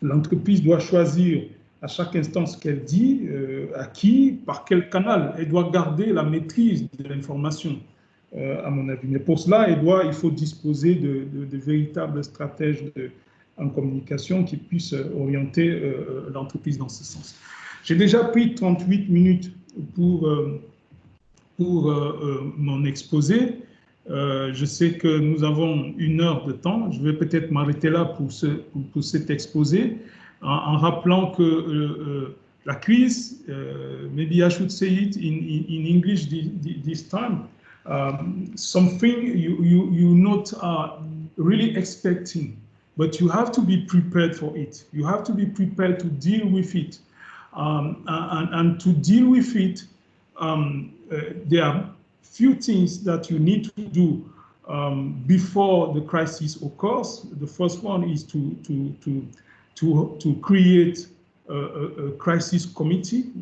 L'entreprise doit choisir à chaque instant ce qu'elle dit, à qui, par quel canal. Elle doit garder la maîtrise de l'information, à mon avis. Mais pour cela, il faut disposer de véritables stratèges en communication qui puissent orienter l'entreprise dans ce sens. J'ai déjà pris 38 minutes pour mon exposé. Je sais que nous avons 1 heure de temps. Je vais peut-être m'arrêter là pour cet exposé en rappelant que la crise, maybe I should say it in English this time, something you're not really expecting, but you have to be prepared for it. You have to be prepared to deal with it. And to deal with it, there are few things that you need to do before the crisis occurs. The first one is to create a crisis committee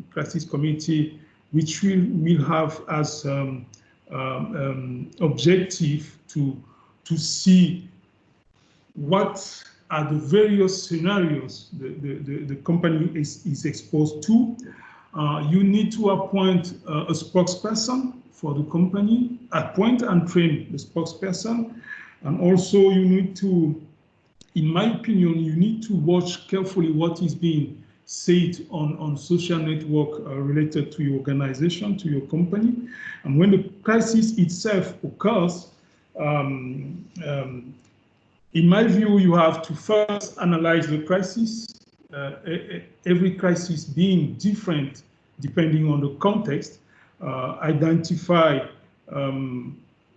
which will have as objective to see what are the various scenarios the company is exposed to. You need to appoint a spokesperson for the company, appoint and train the spokesperson, and also you need to, in my opinion, you need to watch carefully what is being said on social network related to your organization, to your company. And when the crisis itself occurs, in my view, you have to first analyze the crisis, every crisis being different depending on the context, identify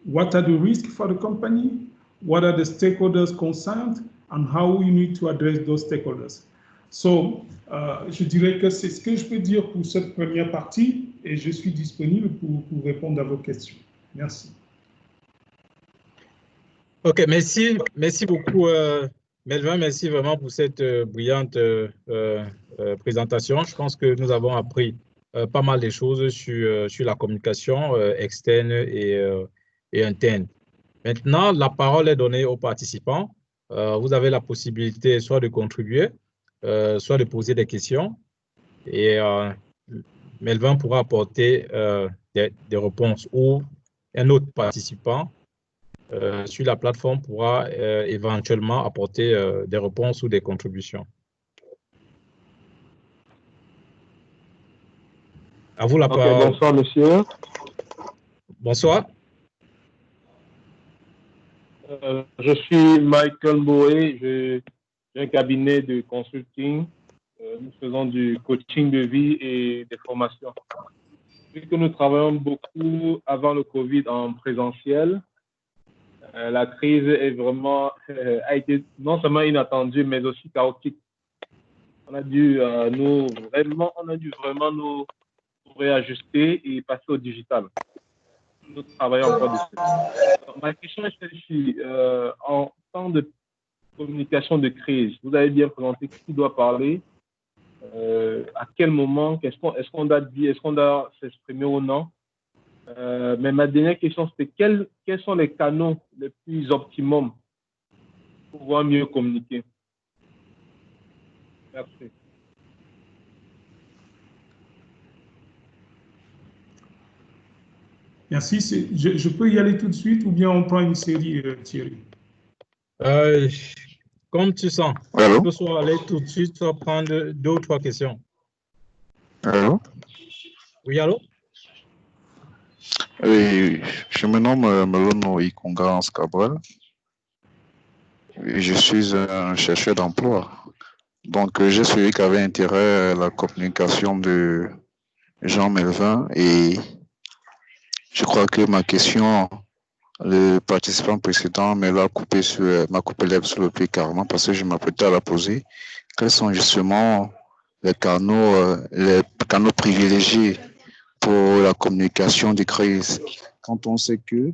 what are the risks for the company, what are the stakeholders concerned, and how you need to address those stakeholders. So, je dirais que c'est ce que je peux dire pour cette première partie et je suis disponible pour répondre à vos questions. Merci. OK, merci beaucoup, Melvin. Merci vraiment pour cette brillante présentation. Je pense que nous avons appris pas mal de choses sur la communication externe et interne. Maintenant, la parole est donnée aux participants. Vous avez la possibilité soit de contribuer, soit de poser des questions. Et Melvin pourra apporter des réponses ou un autre participant sur la plateforme pourra éventuellement apporter des réponses ou des contributions. À vous la parole. Bonsoir, monsieur. Bonsoir. Je suis Michael Boé, j'ai un cabinet de consulting. Nous faisons du coaching de vie et des formations. Vu que nous travaillons beaucoup avant le Covid en présentiel, la crise est vraiment, a été non seulement inattendue, mais aussi chaotique. On a dû vraiment nous réajuster et passer au digital. Nous travaillons encore dessus. Ma question est celle-ci. En temps de communication de crise, vous avez bien présenté qui doit parler, à quel moment, est-ce qu'on doit dire, est-ce qu'on doit s'exprimer ou non. Mais ma dernière question, c'est quels sont les canaux les plus optimums pour pouvoir mieux communiquer? Merci. Merci. Je peux y aller tout de suite ou bien on prend une série, Thierry? Comme tu sens. Allô? Tu peux soit aller tout de suite, soit prendre 2 ou 3 questions. Allô? Oui, allô? Oui, je me nomme Melono Ikonga Cabral. Je suis un chercheur d'emploi. Donc, j'ai suivi qu'avait intérêt à la communication de Jean Melvin et je crois que ma question, le participant précédent m'a coupé l'herbe sur le pied carrément parce que je m'apprêtais à la poser. Quels sont justement les canaux privilégiés pour la communication des crises, quand on sait que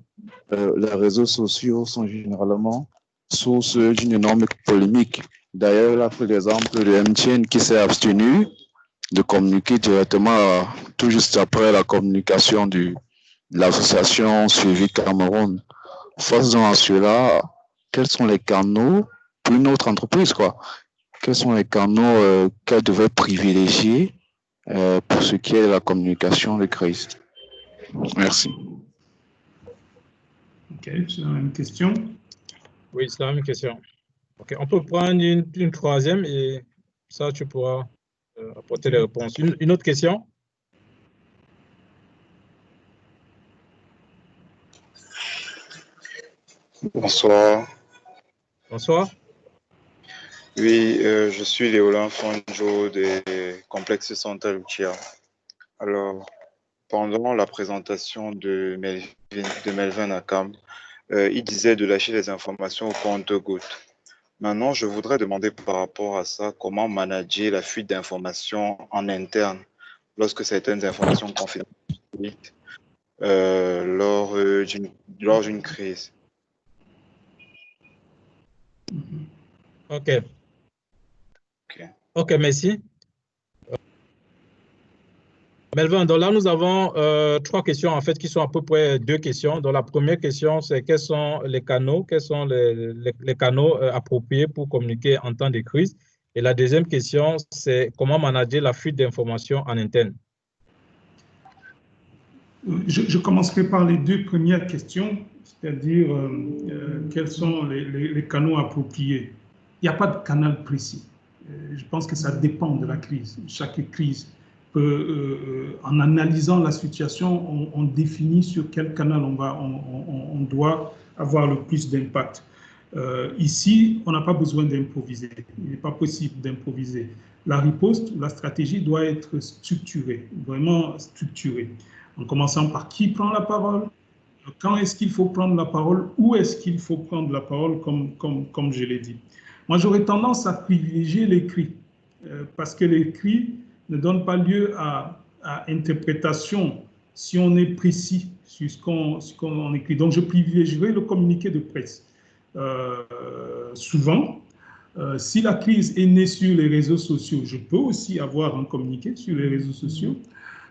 les réseaux sociaux sont généralement source d'une énorme polémique. D'ailleurs, il a pris l'exemple de MTN qui s'est abstenu de communiquer directement tout juste après la communication de l'association Suivi Cameroun. Face à cela, quels sont les canaux pour notre entreprise, quoi? Quels sont les canaux qu'elle devait privilégier pour ce qui est de la communication de crise? Merci. Ok, c'est la même question. Oui, c'est la même question. Ok, on peut prendre une troisième et ça, tu pourras apporter les réponses. Une autre question? Bonsoir. Bonsoir. Oui, je suis Léolin Fonjo des complexes Santa Lucia. Alors, pendant la présentation de Melvin Nakam, il disait de lâcher les informations au compte-gouttes. Maintenant, je voudrais demander par rapport à ça, comment manager la fuite d'informations en interne lorsque certaines informations confidentielles lors d'une crise. OK. OK, merci. Melvin, donc là, nous avons trois questions, en fait, qui sont à peu près deux questions. Donc, la première question, c'est quels sont les canaux, appropriés pour communiquer en temps de crise. Et la deuxième question, c'est comment manager la fuite d'informations en interne. Je commencerai par les deux premières questions, c'est-à-dire quels sont les canaux appropriés. Il n'y a pas de canal précis. Je pense que ça dépend de la crise. Chaque crise peut, en analysant la situation, on définit sur quel canal on doit avoir le plus d'impact. Ici, on n'a pas besoin d'improviser. Il n'est pas possible d'improviser. La riposte, la stratégie doit être structurée, vraiment structurée. En commençant par qui prend la parole, quand est-ce qu'il faut prendre la parole, où est-ce qu'il faut prendre la parole, comme je l'ai dit. Moi, j'aurais tendance à privilégier l'écrit, parce que l'écrit ne donne pas lieu à interprétation si on est précis sur ce qu'on écrit. Donc, je privilégierai le communiqué de presse. Souvent, si la crise est née sur les réseaux sociaux, je peux aussi avoir un communiqué sur les réseaux sociaux,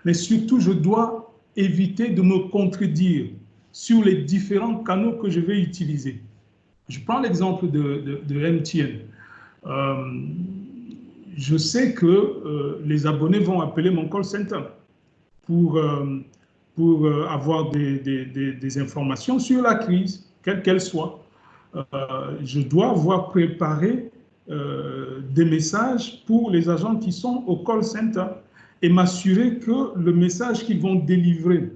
mais surtout, je dois éviter de me contredire sur les différents canaux que je vais utiliser. Je prends l'exemple de MTN. Je sais que les abonnés vont appeler mon call center pour avoir des informations sur la crise, quelle qu'elle soit. Je dois avoir préparé des messages pour les agents qui sont au call center et m'assurer que le message qu'ils vont délivrer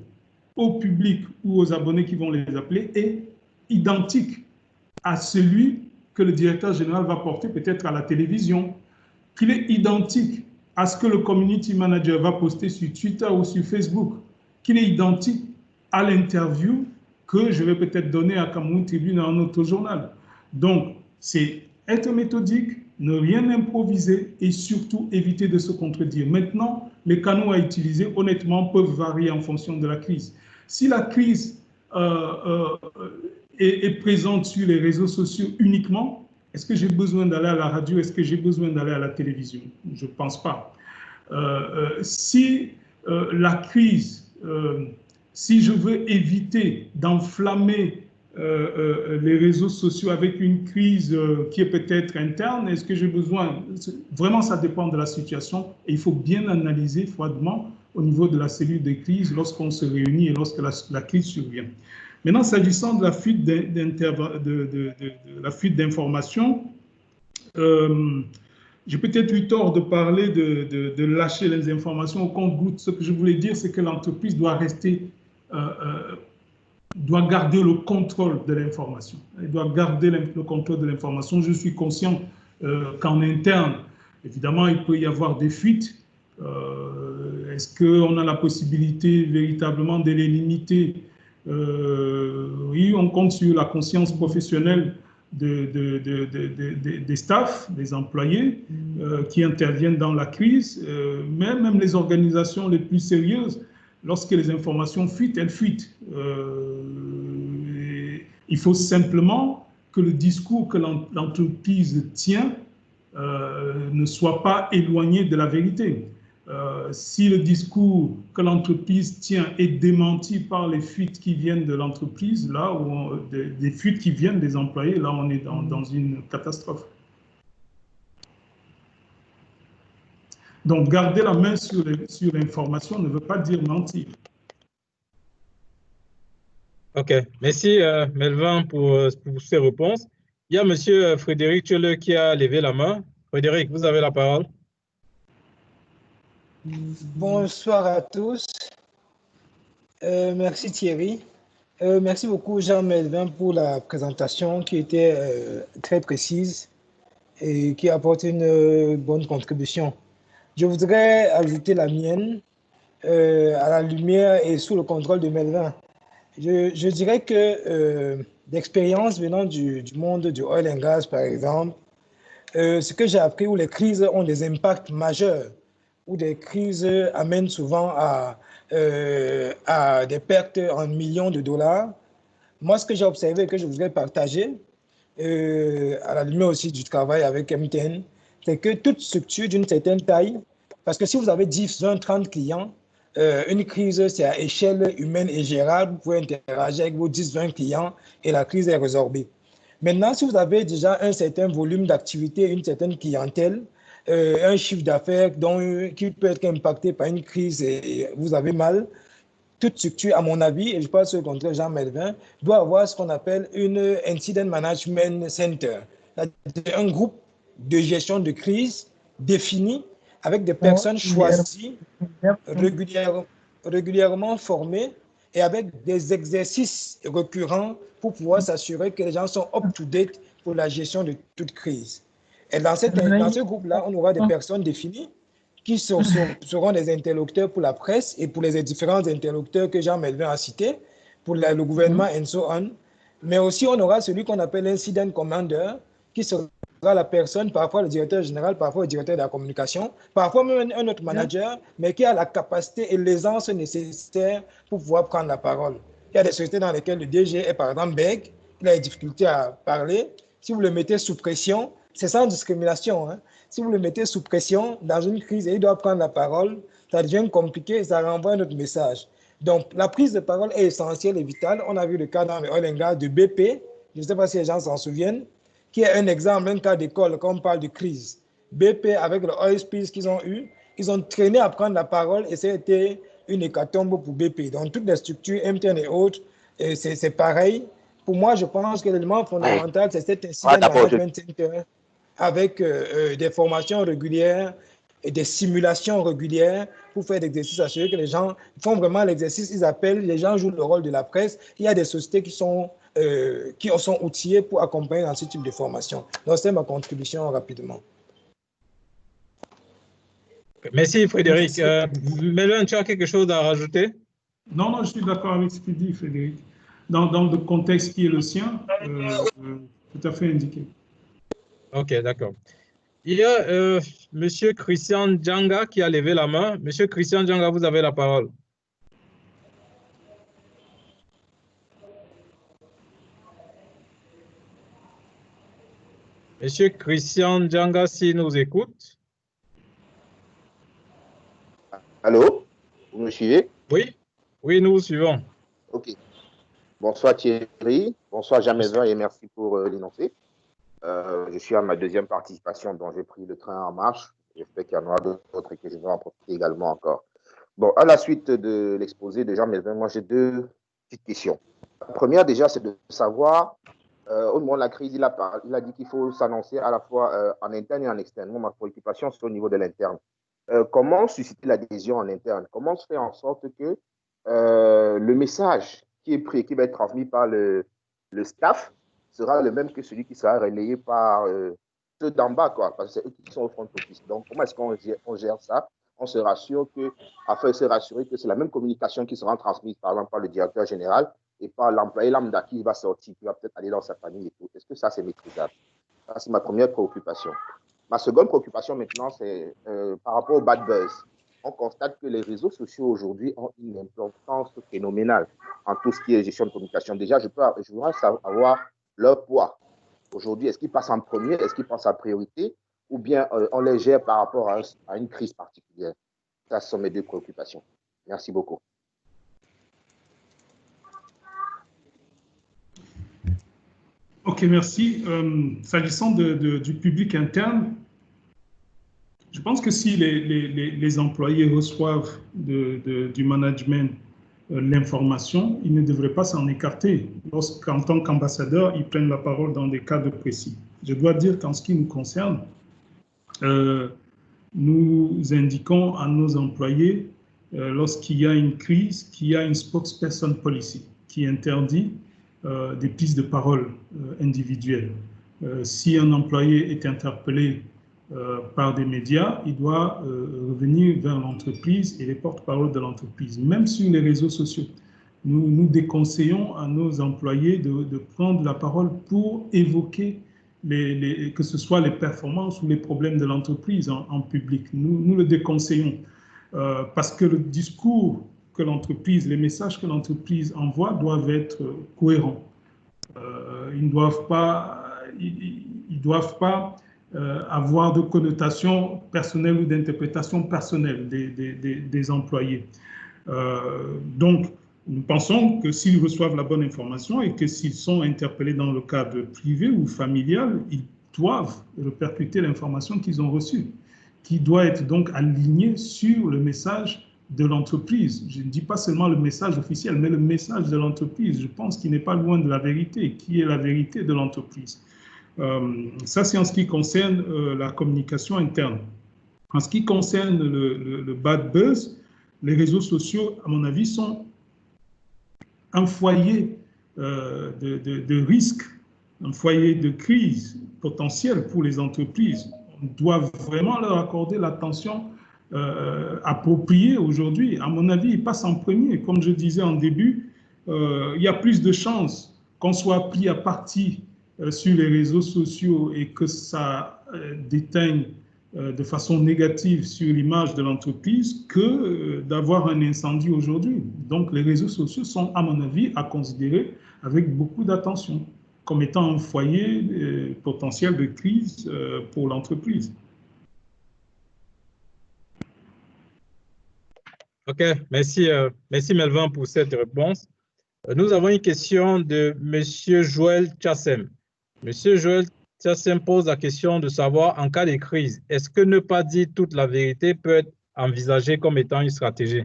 au public ou aux abonnés qui vont les appeler est identique à celui que le directeur général va porter peut-être à la télévision, qu'il est identique à ce que le community manager va poster sur Twitter ou sur Facebook, qu'il est identique à l'interview que je vais peut-être donner à Cameroun Tribune à un autre journal. Donc, c'est être méthodique, ne rien improviser et surtout éviter de se contredire. Maintenant, les canaux à utiliser, honnêtement, peuvent varier en fonction de la crise. Si la crise est présente sur les réseaux sociaux uniquement, est-ce que j'ai besoin d'aller à la radio? Est-ce que j'ai besoin d'aller à la télévision? Je ne pense pas. Si la crise, si je veux éviter d'enflammer les réseaux sociaux avec une crise qui est peut-être interne, est-ce que j'ai besoin? Vraiment, ça dépend de la situation et il faut bien analyser froidement au niveau de la cellule de crise lorsqu'on se réunit et lorsque la crise survient. Maintenant, s'agissant de la fuite d'informations, j'ai peut-être eu tort de parler de lâcher les informations au compte-gouttes. Ce que je voulais dire, c'est que l'entreprise doit rester, doit garder le contrôle de l'information. Elle doit garder le contrôle de l'information. Je suis conscient qu'en interne, évidemment, il peut y avoir des fuites. Est-ce qu'on a la possibilité véritablement de les limiter? Oui, on compte sur la conscience professionnelle des staffs, des employés qui interviennent dans la crise, mais même les organisations les plus sérieuses, lorsque les informations fuitent, elles fuitent. Il faut simplement que le discours que l'entreprise tient ne soit pas éloigné de la vérité. si le discours que l'entreprise tient est démenti par les fuites qui viennent de l'entreprise, là où des fuites qui viennent des employés, là on est dans une catastrophe. Donc garder la main sur l'information ne veut pas dire mentir. OK. Merci, Melvin, pour ces réponses. Il y a M. Frédéric Tchele qui a levé la main. Frédéric, vous avez la parole. Bonsoir à tous. Merci Thierry. Merci beaucoup Jean-Melvin pour la présentation qui était très précise et qui apporte une bonne contribution. Je voudrais ajouter la mienne à la lumière et sous le contrôle de Melvin. Je dirais que d'expérience venant du monde du oil and gas, par exemple, ce que j'ai appris où les crises ont des impacts majeurs, où des crises amènent souvent à des pertes en millions de dollars. Moi, ce que j'ai observé et que je voudrais partager, à la lumière aussi du travail avec MTN, c'est que toute structure d'une certaine taille, parce que si vous avez 10, 20, 30 clients, une crise, c'est à échelle humaine et gérable. Vous pouvez interagir avec vos 10, 20 clients et la crise est résorbée. Maintenant, si vous avez déjà un certain volume d'activité, une certaine clientèle, un chiffre d'affaires qui peut être impacté par une crise et vous avez mal, toute structure, à mon avis, et je pense que contre Jean-Melvin, doit avoir ce qu'on appelle une Incident Management Center, un groupe de gestion de crise défini avec des personnes choisies, régulièrement formées et avec des exercices récurrents pour pouvoir s'assurer que les gens sont up-to-date pour la gestion de toute crise. Et dans ce groupe-là, on aura des personnes définies qui seront des interlocuteurs pour la presse et pour les différents interlocuteurs que Jean-Melvin a cités, pour le gouvernement and so on. Mais aussi, on aura celui qu'on appelle l'incident commander, qui sera la personne, parfois le directeur général, parfois le directeur de la communication, parfois même un autre manager, mais qui a la capacité et l'aisance nécessaire pour pouvoir prendre la parole. Il y a des sociétés dans lesquelles le DG est par exemple bègue, il a des difficultés à parler. Si vous le mettez sous pression, c'est sans discrimination, hein. Si vous le mettez sous pression dans une crise et il doit prendre la parole, ça devient compliqué et ça renvoie un autre message. Donc, la prise de parole est essentielle et vitale. On a vu le cas dans le oil and gas de BP, je ne sais pas si les gens s'en souviennent, qui est un exemple, un cas d'école quand on parle de crise. BP, avec le oil spill qu'ils ont eu, ils ont traîné à prendre la parole et c'était une hécatombe pour BP. Dans toutes les structures, MTN et autres, c'est pareil. Pour moi, je pense que l'élément fondamental, c'est cet incident management center avec des formations régulières et des simulations régulières pour faire des exercices, assurer que les gens font vraiment l'exercice, ils appellent, les gens jouent le rôle de la presse. Il y a des sociétés qui sont outillées pour accompagner dans ce type de formation. Donc, c'est ma contribution rapidement. Merci Frédéric. Melvin, tu as quelque chose à rajouter? Non, je suis d'accord avec ce qu'il dit, Frédéric. Dans le contexte qui est le sien, tout à fait indiqué. Ok, d'accord. Il y a M. Christian Djanga qui a levé la main. M. Christian Djanga, vous avez la parole. M. Christian Djanga, s'il nous écoute. Allô? Vous me suivez? Oui, oui, nous vous suivons. Ok. Bonsoir Thierry, bonsoir Jean-Melvin et merci pour l'énoncé. Je suis à ma deuxième participation, dont j'ai pris le train en marche. J'espère qu'il y en aura d'autres et que je vais en profiter également encore. Bon, à la suite de l'exposé de Jean-Melvin, moi j'ai deux petites questions. La première déjà, c'est de savoir, au moment de la crise, il a dit qu'il faut s'annoncer à la fois en interne et en externe. Moi, ma préoccupation, c'est au niveau de l'interne. Comment susciter l'adhésion en interne? Comment se faire en sorte que le message qui est pris et qui va être transmis par le staff sera le même que celui qui sera relayé par ceux d'en bas, quoi, parce que c'est eux qui sont au front office. Donc, comment est-ce qu'on gère ça? On se rassure afin de se rassurer que c'est la même communication qui sera transmise, par exemple, par le directeur général et par l'employé lambda qui va sortir, qui va peut-être aller dans sa famille et tout. Est-ce que ça, c'est maîtrisable? Ça, c'est ma première préoccupation. Ma seconde préoccupation maintenant, c'est par rapport au bad buzz. On constate que les réseaux sociaux aujourd'hui ont une importance phénoménale en tout ce qui est gestion de communication. Déjà, je voudrais savoir leur poids. Aujourd'hui, est-ce qu'ils passent en premier, est-ce qu'ils passent en priorité, ou bien on les gère par rapport à une crise particulière? Ça, ce sont mes deux préoccupations. Merci beaucoup. OK, merci. S'agissant du public interne, je pense que si les employés reçoivent du management l'information, ils ne devraient pas s'en écarter lorsqu'en tant qu'ambassadeur, ils prennent la parole dans des cadres précis. Je dois dire qu'en ce qui nous concerne, nous indiquons à nos employés, lorsqu'il y a une crise, qu'il y a une spokesperson policy qui interdit des prises de parole individuelles. Si un employé est interpellé par des médias, il doit revenir vers l'entreprise et les porte-parole de l'entreprise, même sur les réseaux sociaux. Nous déconseillons à nos employés de prendre la parole pour évoquer que ce soit les performances ou les problèmes de l'entreprise en public. Nous le déconseillons parce que le discours que l'entreprise, les messages que l'entreprise envoie doivent être cohérents. Ils ne doivent pas avoir de connotation personnelle ou d'interprétation personnelle des employés. Donc, nous pensons que s'ils reçoivent la bonne information et que s'ils sont interpellés dans le cadre privé ou familial, ils doivent répercuter l'information qu'ils ont reçue, qui doit être donc alignée sur le message de l'entreprise. Je ne dis pas seulement le message officiel, mais le message de l'entreprise. Je pense qu'il n'est pas loin de la vérité, qui est la vérité de l'entreprise. Ça, c'est en ce qui concerne la communication interne. En ce qui concerne le bad buzz, les réseaux sociaux, à mon avis, sont un foyer de risque, un foyer de crise potentielle pour les entreprises. On doit vraiment leur accorder l'attention appropriée aujourd'hui. À mon avis, ils passent en premier. Comme je disais en début, il y a plus de chances qu'on soit pris à partie sur les réseaux sociaux et que ça déteigne de façon négative sur l'image de l'entreprise que d'avoir un incendie aujourd'hui. Donc, les réseaux sociaux sont, à mon avis, à considérer avec beaucoup d'attention comme étant un foyer potentiel de crise pour l'entreprise. OK, merci, merci Melvin pour cette réponse. Nous avons une question de M. Joël Chassem. M. Joël Chassem pose la question de savoir, en cas de crise, est-ce que ne pas dire toute la vérité peut être envisagé comme étant une stratégie?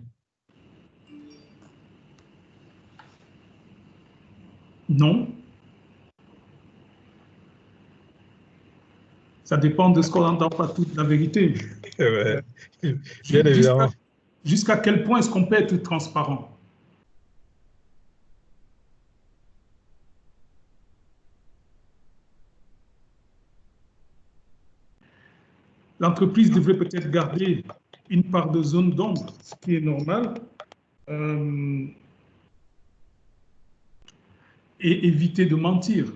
Non. Ça dépend de ce qu'on entend par toute la vérité. Ouais, bien évidemment. Jusqu'à quel point est-ce qu'on peut être transparent? L'entreprise devrait peut-être garder une part de zone d'ombre, ce qui est normal, et éviter de mentir.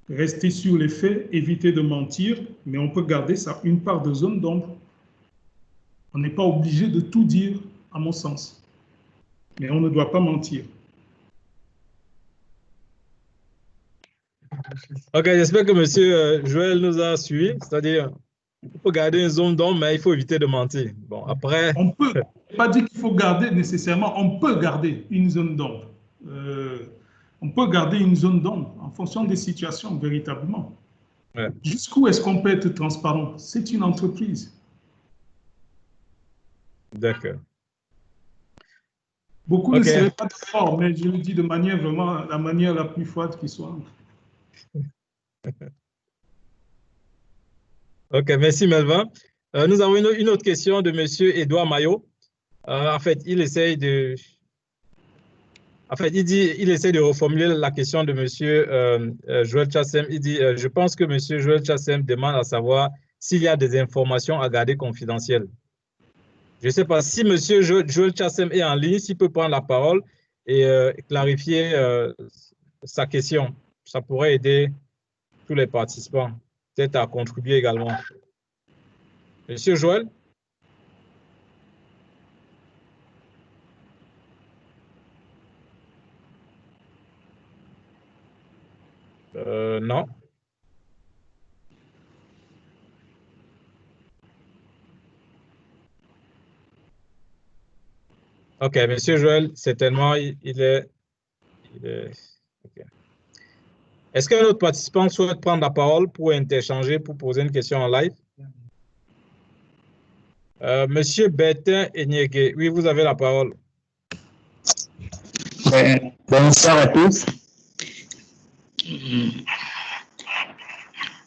Rester sur les faits, éviter de mentir, mais on peut garder ça, une part de zone d'ombre. On n'est pas obligé de tout dire, à mon sens. Mais on ne doit pas mentir. OK, j'espère que M. Joël nous a suivis. C'est-à-dire, il faut garder une zone d'ombre, mais il faut éviter de mentir. Bon, après... On peut, pas dire qu'il faut garder nécessairement, on peut garder une zone d'ombre. On peut garder une zone d'ombre en fonction des situations, véritablement. Ouais. Jusqu'où est-ce qu'on peut être transparent? C'est une entreprise. D'accord. Beaucoup ne seraient pas d'accord, mais je le dis de manière vraiment, la manière la plus froide qui soit. OK, merci Melvin. Nous avons une autre question de M. Édouard Maillot. En fait, il essaie de reformuler la question de M. Joël Chassem. Il dit, je pense que M. Joël Chassem demande à savoir s'il y a des informations à garder confidentielles. Je ne sais pas si M. Joël Chassem est en ligne, s'il peut prendre la parole et clarifier sa question. Ça pourrait aider tous les participants, peut-être à contribuer également. Monsieur Joël? Non. OK, Monsieur Joël, certainement, il est OK. Est-ce qu'un autre participant souhaite prendre la parole pour interchanger, pour poser une question en live? Monsieur Bertin Enyege, oui, vous avez la parole. Bonsoir à tous.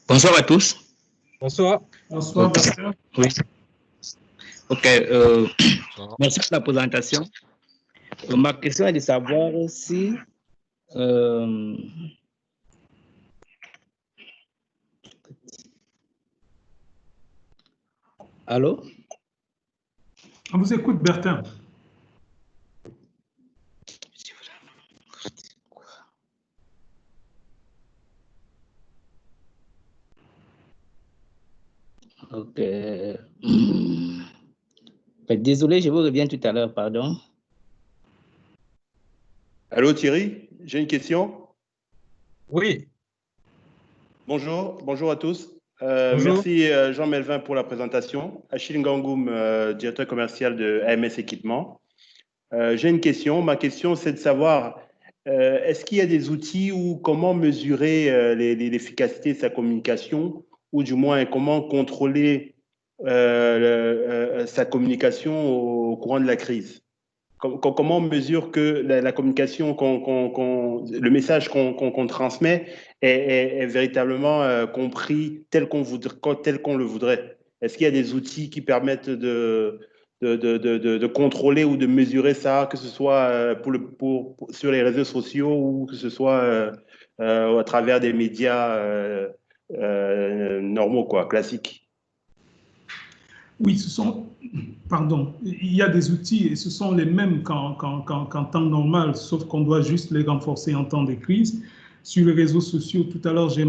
Bonsoir à tous. Bonsoir. Bonsoir, Bertin. Oui. OK. Merci pour la présentation. Ma question est de savoir si allô? On vous écoute, Bertin. OK. Désolé, je vous reviens tout à l'heure, pardon. Allô Thierry, j'ai une question. Oui. Bonjour, bonjour à tous. Bonjour. Merci Jean Melvin pour la présentation. Achille Ngangoum, directeur commercial de AMS Équipement. J'ai une question. Ma question, c'est de savoir, est-ce qu'il y a des outils ou comment mesurer l'efficacité de sa communication ou du moins comment contrôler sa communication au courant de la crise? Comment on mesure que la communication, le message qu'on transmet est véritablement compris tel qu'on le voudrait? Est-ce qu'il y a des outils qui permettent de contrôler ou de mesurer ça, que ce soit sur les réseaux sociaux ou que ce soit à travers des médias normaux, quoi, classiques? Oui, il y a des outils et ce sont les mêmes qu'en temps normal, sauf qu'on doit juste les renforcer en temps de crise. Sur les réseaux sociaux, tout à l'heure, j'ai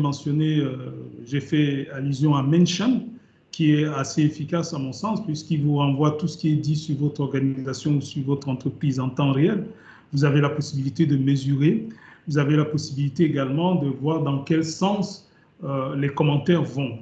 fait allusion à Mention, qui est assez efficace à mon sens, puisqu'il vous renvoie tout ce qui est dit sur votre organisation ou sur votre entreprise en temps réel. Vous avez la possibilité de mesurer. Vous avez la possibilité également de voir dans quel sens les commentaires vont.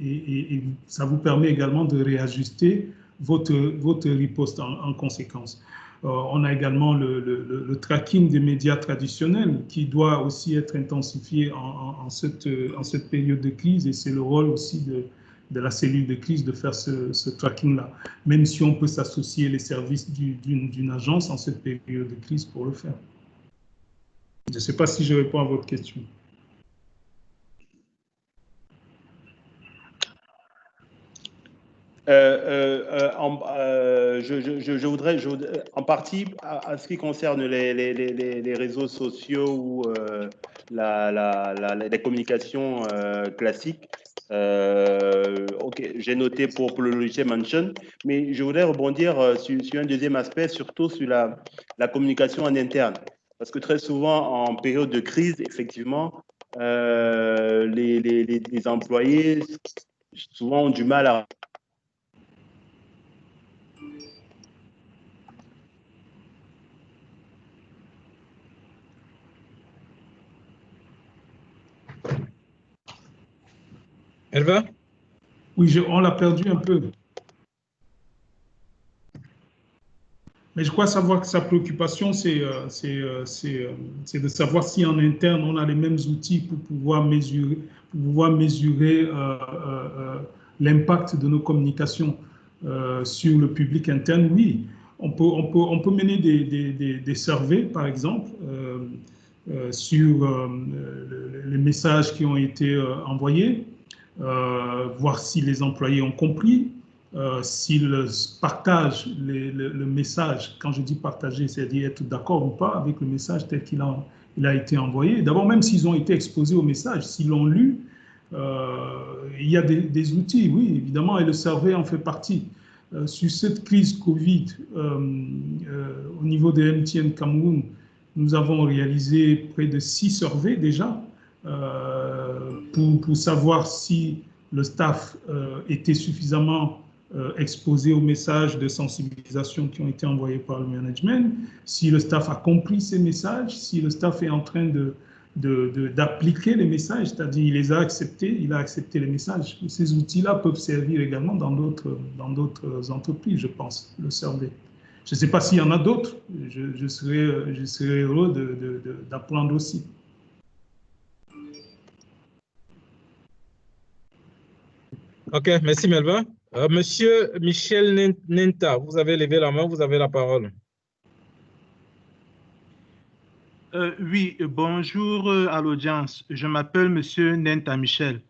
Et ça vous permet également de réajuster votre riposte en conséquence. On a également le tracking des médias traditionnels qui doit aussi être intensifié en cette période de crise, et c'est le rôle aussi de la cellule de crise de faire ce tracking-là, même si on peut s'associer les services d'une agence en cette période de crise pour le faire. Je ne sais pas si je réponds à votre question. Je voudrais, en partie, à ce qui concerne les réseaux sociaux ou les communications classiques, ok, j'ai noté pour le logiciel Mention, mais je voudrais rebondir sur un deuxième aspect, surtout sur la communication en interne. Parce que très souvent, en période de crise, effectivement, les employés souvent ont du mal à... Elva? Oui, on l'a perdu un peu. Mais je crois savoir que sa préoccupation, c'est de savoir si en interne, on a les mêmes outils pour pouvoir mesurer l'impact de nos communications sur le public interne. Oui, on peut mener des surveys, par exemple, sur les messages qui ont été envoyés, voir si les employés ont compris, s'ils partagent le message. Quand je dis partager, c'est-à-dire être d'accord ou pas avec le message tel qu'il a été envoyé. D'abord, même s'ils ont été exposés au message, s'ils l'ont lu, il y a des outils, oui, évidemment, et le survey en fait partie. Sur cette crise Covid, au niveau de MTN Cameroun, nous avons réalisé près de 6 surveys déjà, pour savoir si le staff était suffisamment exposé aux messages de sensibilisation qui ont été envoyés par le management, si le staff a compris ces messages, si le staff est en train d'appliquer les messages, c'est-à-dire il les a acceptés, il a accepté les messages. Ces outils-là peuvent servir également dans d'autres entreprises, je pense, le survey. Je ne Je ne sais pas s'il y en a d'autres. Je serais heureux d'apprendre aussi. OK, merci Melvin. Monsieur Michel Nenta, vous avez levé la main, vous avez la parole. Oui, bonjour à l'audience. Je m'appelle Monsieur Nenta Michel.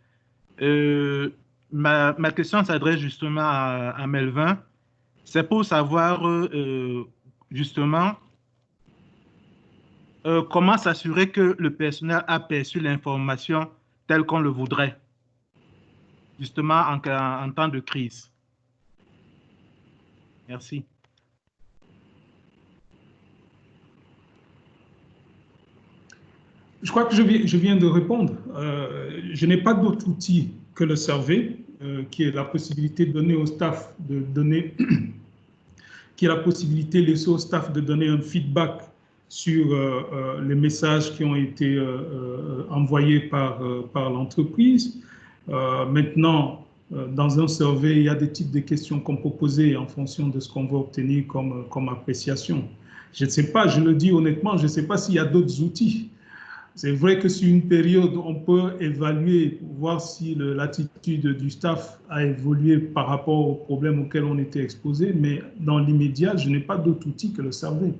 Ma question s'adresse justement à Melvin. C'est pour savoir justement comment s'assurer que le personnel a perçu l'information telle qu'on le voudrait, justement en temps de crise. Merci. Je crois que je viens de répondre. Je n'ai pas d'autre outil que le survey, qui est la possibilité de donner au staff de donner, qui est la possibilité laissée au staff de donner un feedback sur les messages qui ont été envoyés par l'entreprise. Maintenant, dans un survey, il y a des types de questions qu'on peut poser en fonction de ce qu'on veut obtenir comme appréciation. Je ne sais pas, je le dis honnêtement, je ne sais pas s'il y a d'autres outils. C'est vrai que sur une période, on peut évaluer, voir si l'attitude du staff a évolué par rapport aux problèmes auxquels on était exposé, mais dans l'immédiat, je n'ai pas d'autre outil que le survey.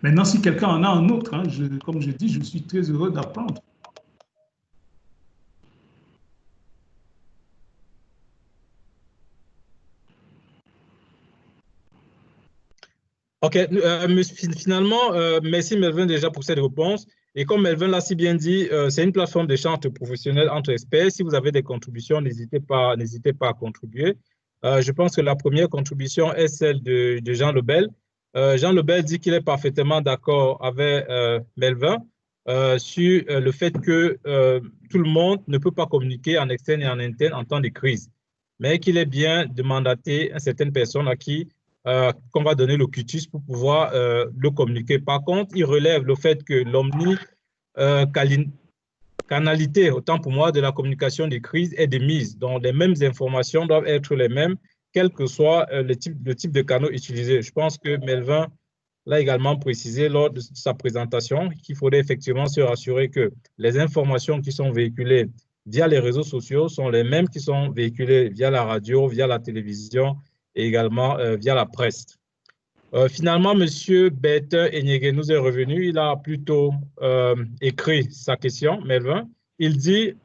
Maintenant, si quelqu'un en a un autre, hein, comme je dis, je suis très heureux d'apprendre. OK, finalement, merci Melvin déjà pour cette réponse. Et comme Melvin l'a si bien dit, c'est une plateforme d'échange entre professionnels, entre experts. Si vous avez des contributions, n'hésitez pas à contribuer. Je pense que la première contribution est celle de Jean Lebel. Jean Lebel dit qu'il est parfaitement d'accord avec Melvin sur le fait que tout le monde ne peut pas communiquer en externe et en interne en temps de crise, mais qu'il est bien de mandater certaines personnes à qui qu'on va donner le cutus pour pouvoir le communiquer. Par contre, il relève le fait que l'omnicanalité, autant pour moi, de la communication des crises est de mise. Donc, les mêmes informations doivent être les mêmes, quel que soit le type de canaux utilisé. Je pense que Melvin l'a également précisé lors de sa présentation qu'il faudrait effectivement se rassurer que les informations qui sont véhiculées via les réseaux sociaux sont les mêmes qui sont véhiculées via la radio, via la télévision, et également via la presse. Finalement, M. Bertin Enyege nous est revenu. Il a plutôt écrit sa question, Melvin. Il dit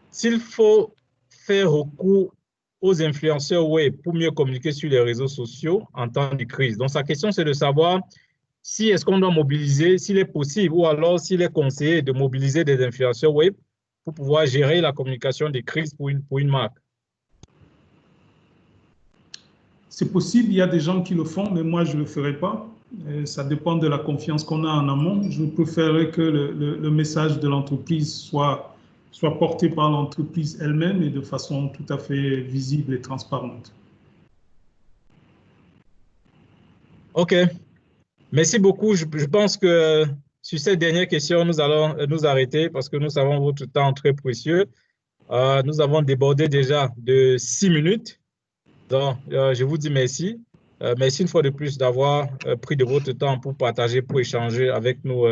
s'il faut faire recours aux influenceurs web pour mieux communiquer sur les réseaux sociaux en temps de crise. Donc, sa question, c'est de savoir si est-ce qu'on doit mobiliser, s'il est possible, ou alors s'il est conseillé de mobiliser des influenceurs web pour pouvoir gérer la communication des crises pour une marque. C'est possible, il y a des gens qui le font, mais moi, je ne le ferai pas. Ça dépend de la confiance qu'on a en amont. Je préférerais que le message de l'entreprise soit porté par l'entreprise elle-même et de façon tout à fait visible et transparente. OK. Merci beaucoup. Je pense que sur cette dernière question, nous allons nous arrêter parce que nous savons votre temps très précieux. Nous avons débordé déjà de 6 minutes. Donc, je vous dis merci. Merci une fois de plus d'avoir pris de votre temps pour partager, pour échanger avec nous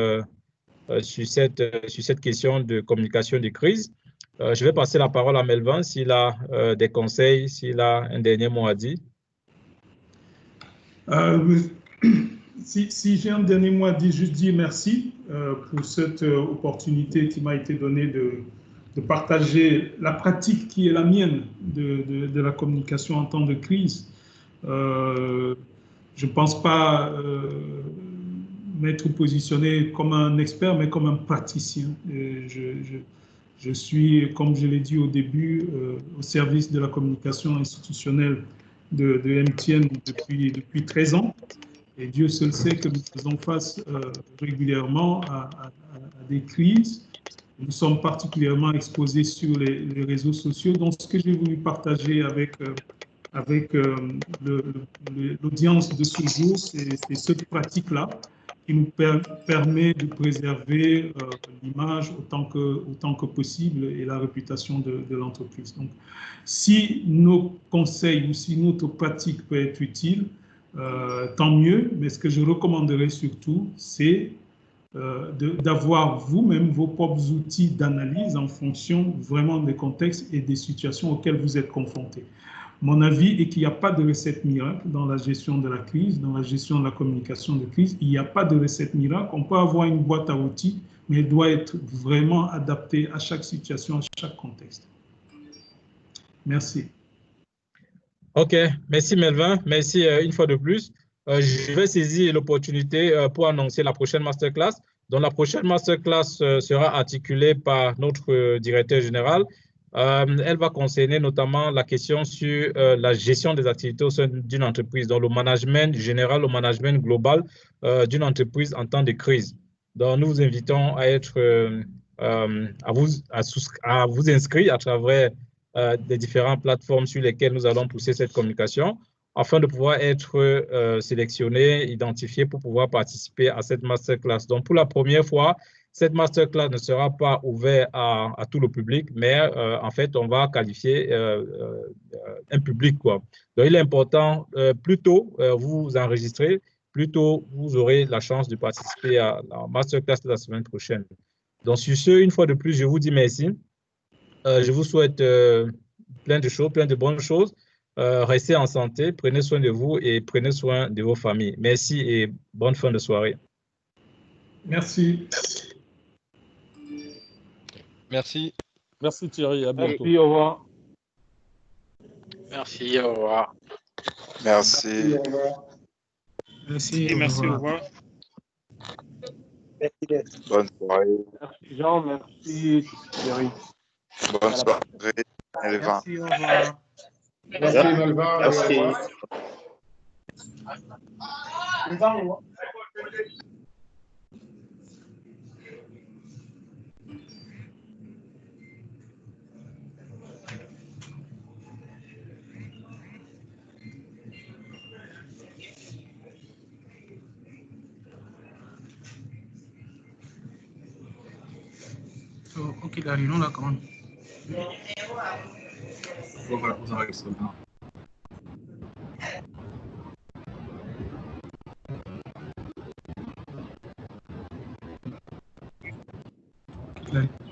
sur cette question de communication des crises. Je vais passer la parole à Melvin s'il a des conseils, s'il a un dernier mot à dire. Si j'ai un dernier mot à dire, juste dire merci pour cette opportunité qui m'a été donnée de partager la pratique qui est la mienne de la communication en temps de crise. Je ne pense pas m'être positionné comme un expert, mais comme un praticien. Je suis, comme je l'ai dit au début, au service de la communication institutionnelle de MTN depuis 13 ans. Et Dieu seul sait que nous faisons face régulièrement à des crises. Nous sommes particulièrement exposés sur les réseaux sociaux. Donc, ce que j'ai voulu partager avec l'audience de ce jour, c'est cette pratique-là qui nous permet de préserver l'image autant que possible et la réputation de l'entreprise. Donc, si nos conseils ou si notre pratique peut être utile, tant mieux, mais ce que je recommanderais surtout, c'est d'avoir vous-même vos propres outils d'analyse en fonction vraiment des contextes et des situations auxquelles vous êtes confrontés. Mon avis est qu'il n'y a pas de recette miracle dans la gestion de la crise, dans la gestion de la communication de crise. Il n'y a pas de recette miracle. On peut avoir une boîte à outils, mais elle doit être vraiment adaptée à chaque situation, à chaque contexte. Merci. OK, merci Melvin. Merci une fois de plus. Je vais saisir l'opportunité pour annoncer la prochaine masterclass. Donc, la prochaine masterclass sera articulée par notre directeur général. Elle va concerner notamment la question sur la gestion des activités au sein d'une entreprise, donc le management général, le management global d'une entreprise en temps de crise. Donc, nous vous invitons à vous inscrire à travers des différentes plateformes sur lesquelles nous allons pousser cette communication afin de pouvoir être sélectionné, identifié pour pouvoir participer à cette masterclass. Donc, pour la première fois, cette masterclass ne sera pas ouverte à tout le public, mais en fait, on va qualifier un public, quoi. Donc, il est important, plus tôt vous vous enregistrez, plus tôt vous aurez la chance de participer à la masterclass de la semaine prochaine. Donc, sur ce, une fois de plus, je vous dis merci. Je vous souhaite plein de choses, plein de bonnes choses. Restez en santé, prenez soin de vous et prenez soin de vos familles. Merci et bonne fin de soirée. Merci. Merci. Merci Thierry, à bientôt. Merci, au revoir. Merci, au revoir. Merci. Merci, Merci, au revoir. Bonne soirée. Merci Jean, merci Thierry. Bonne soirée, Melvin. Merci, au revoir. Merci, Melvin. Merci. Ok, la réunion là, comment? Vous enregistrez bien. Okay.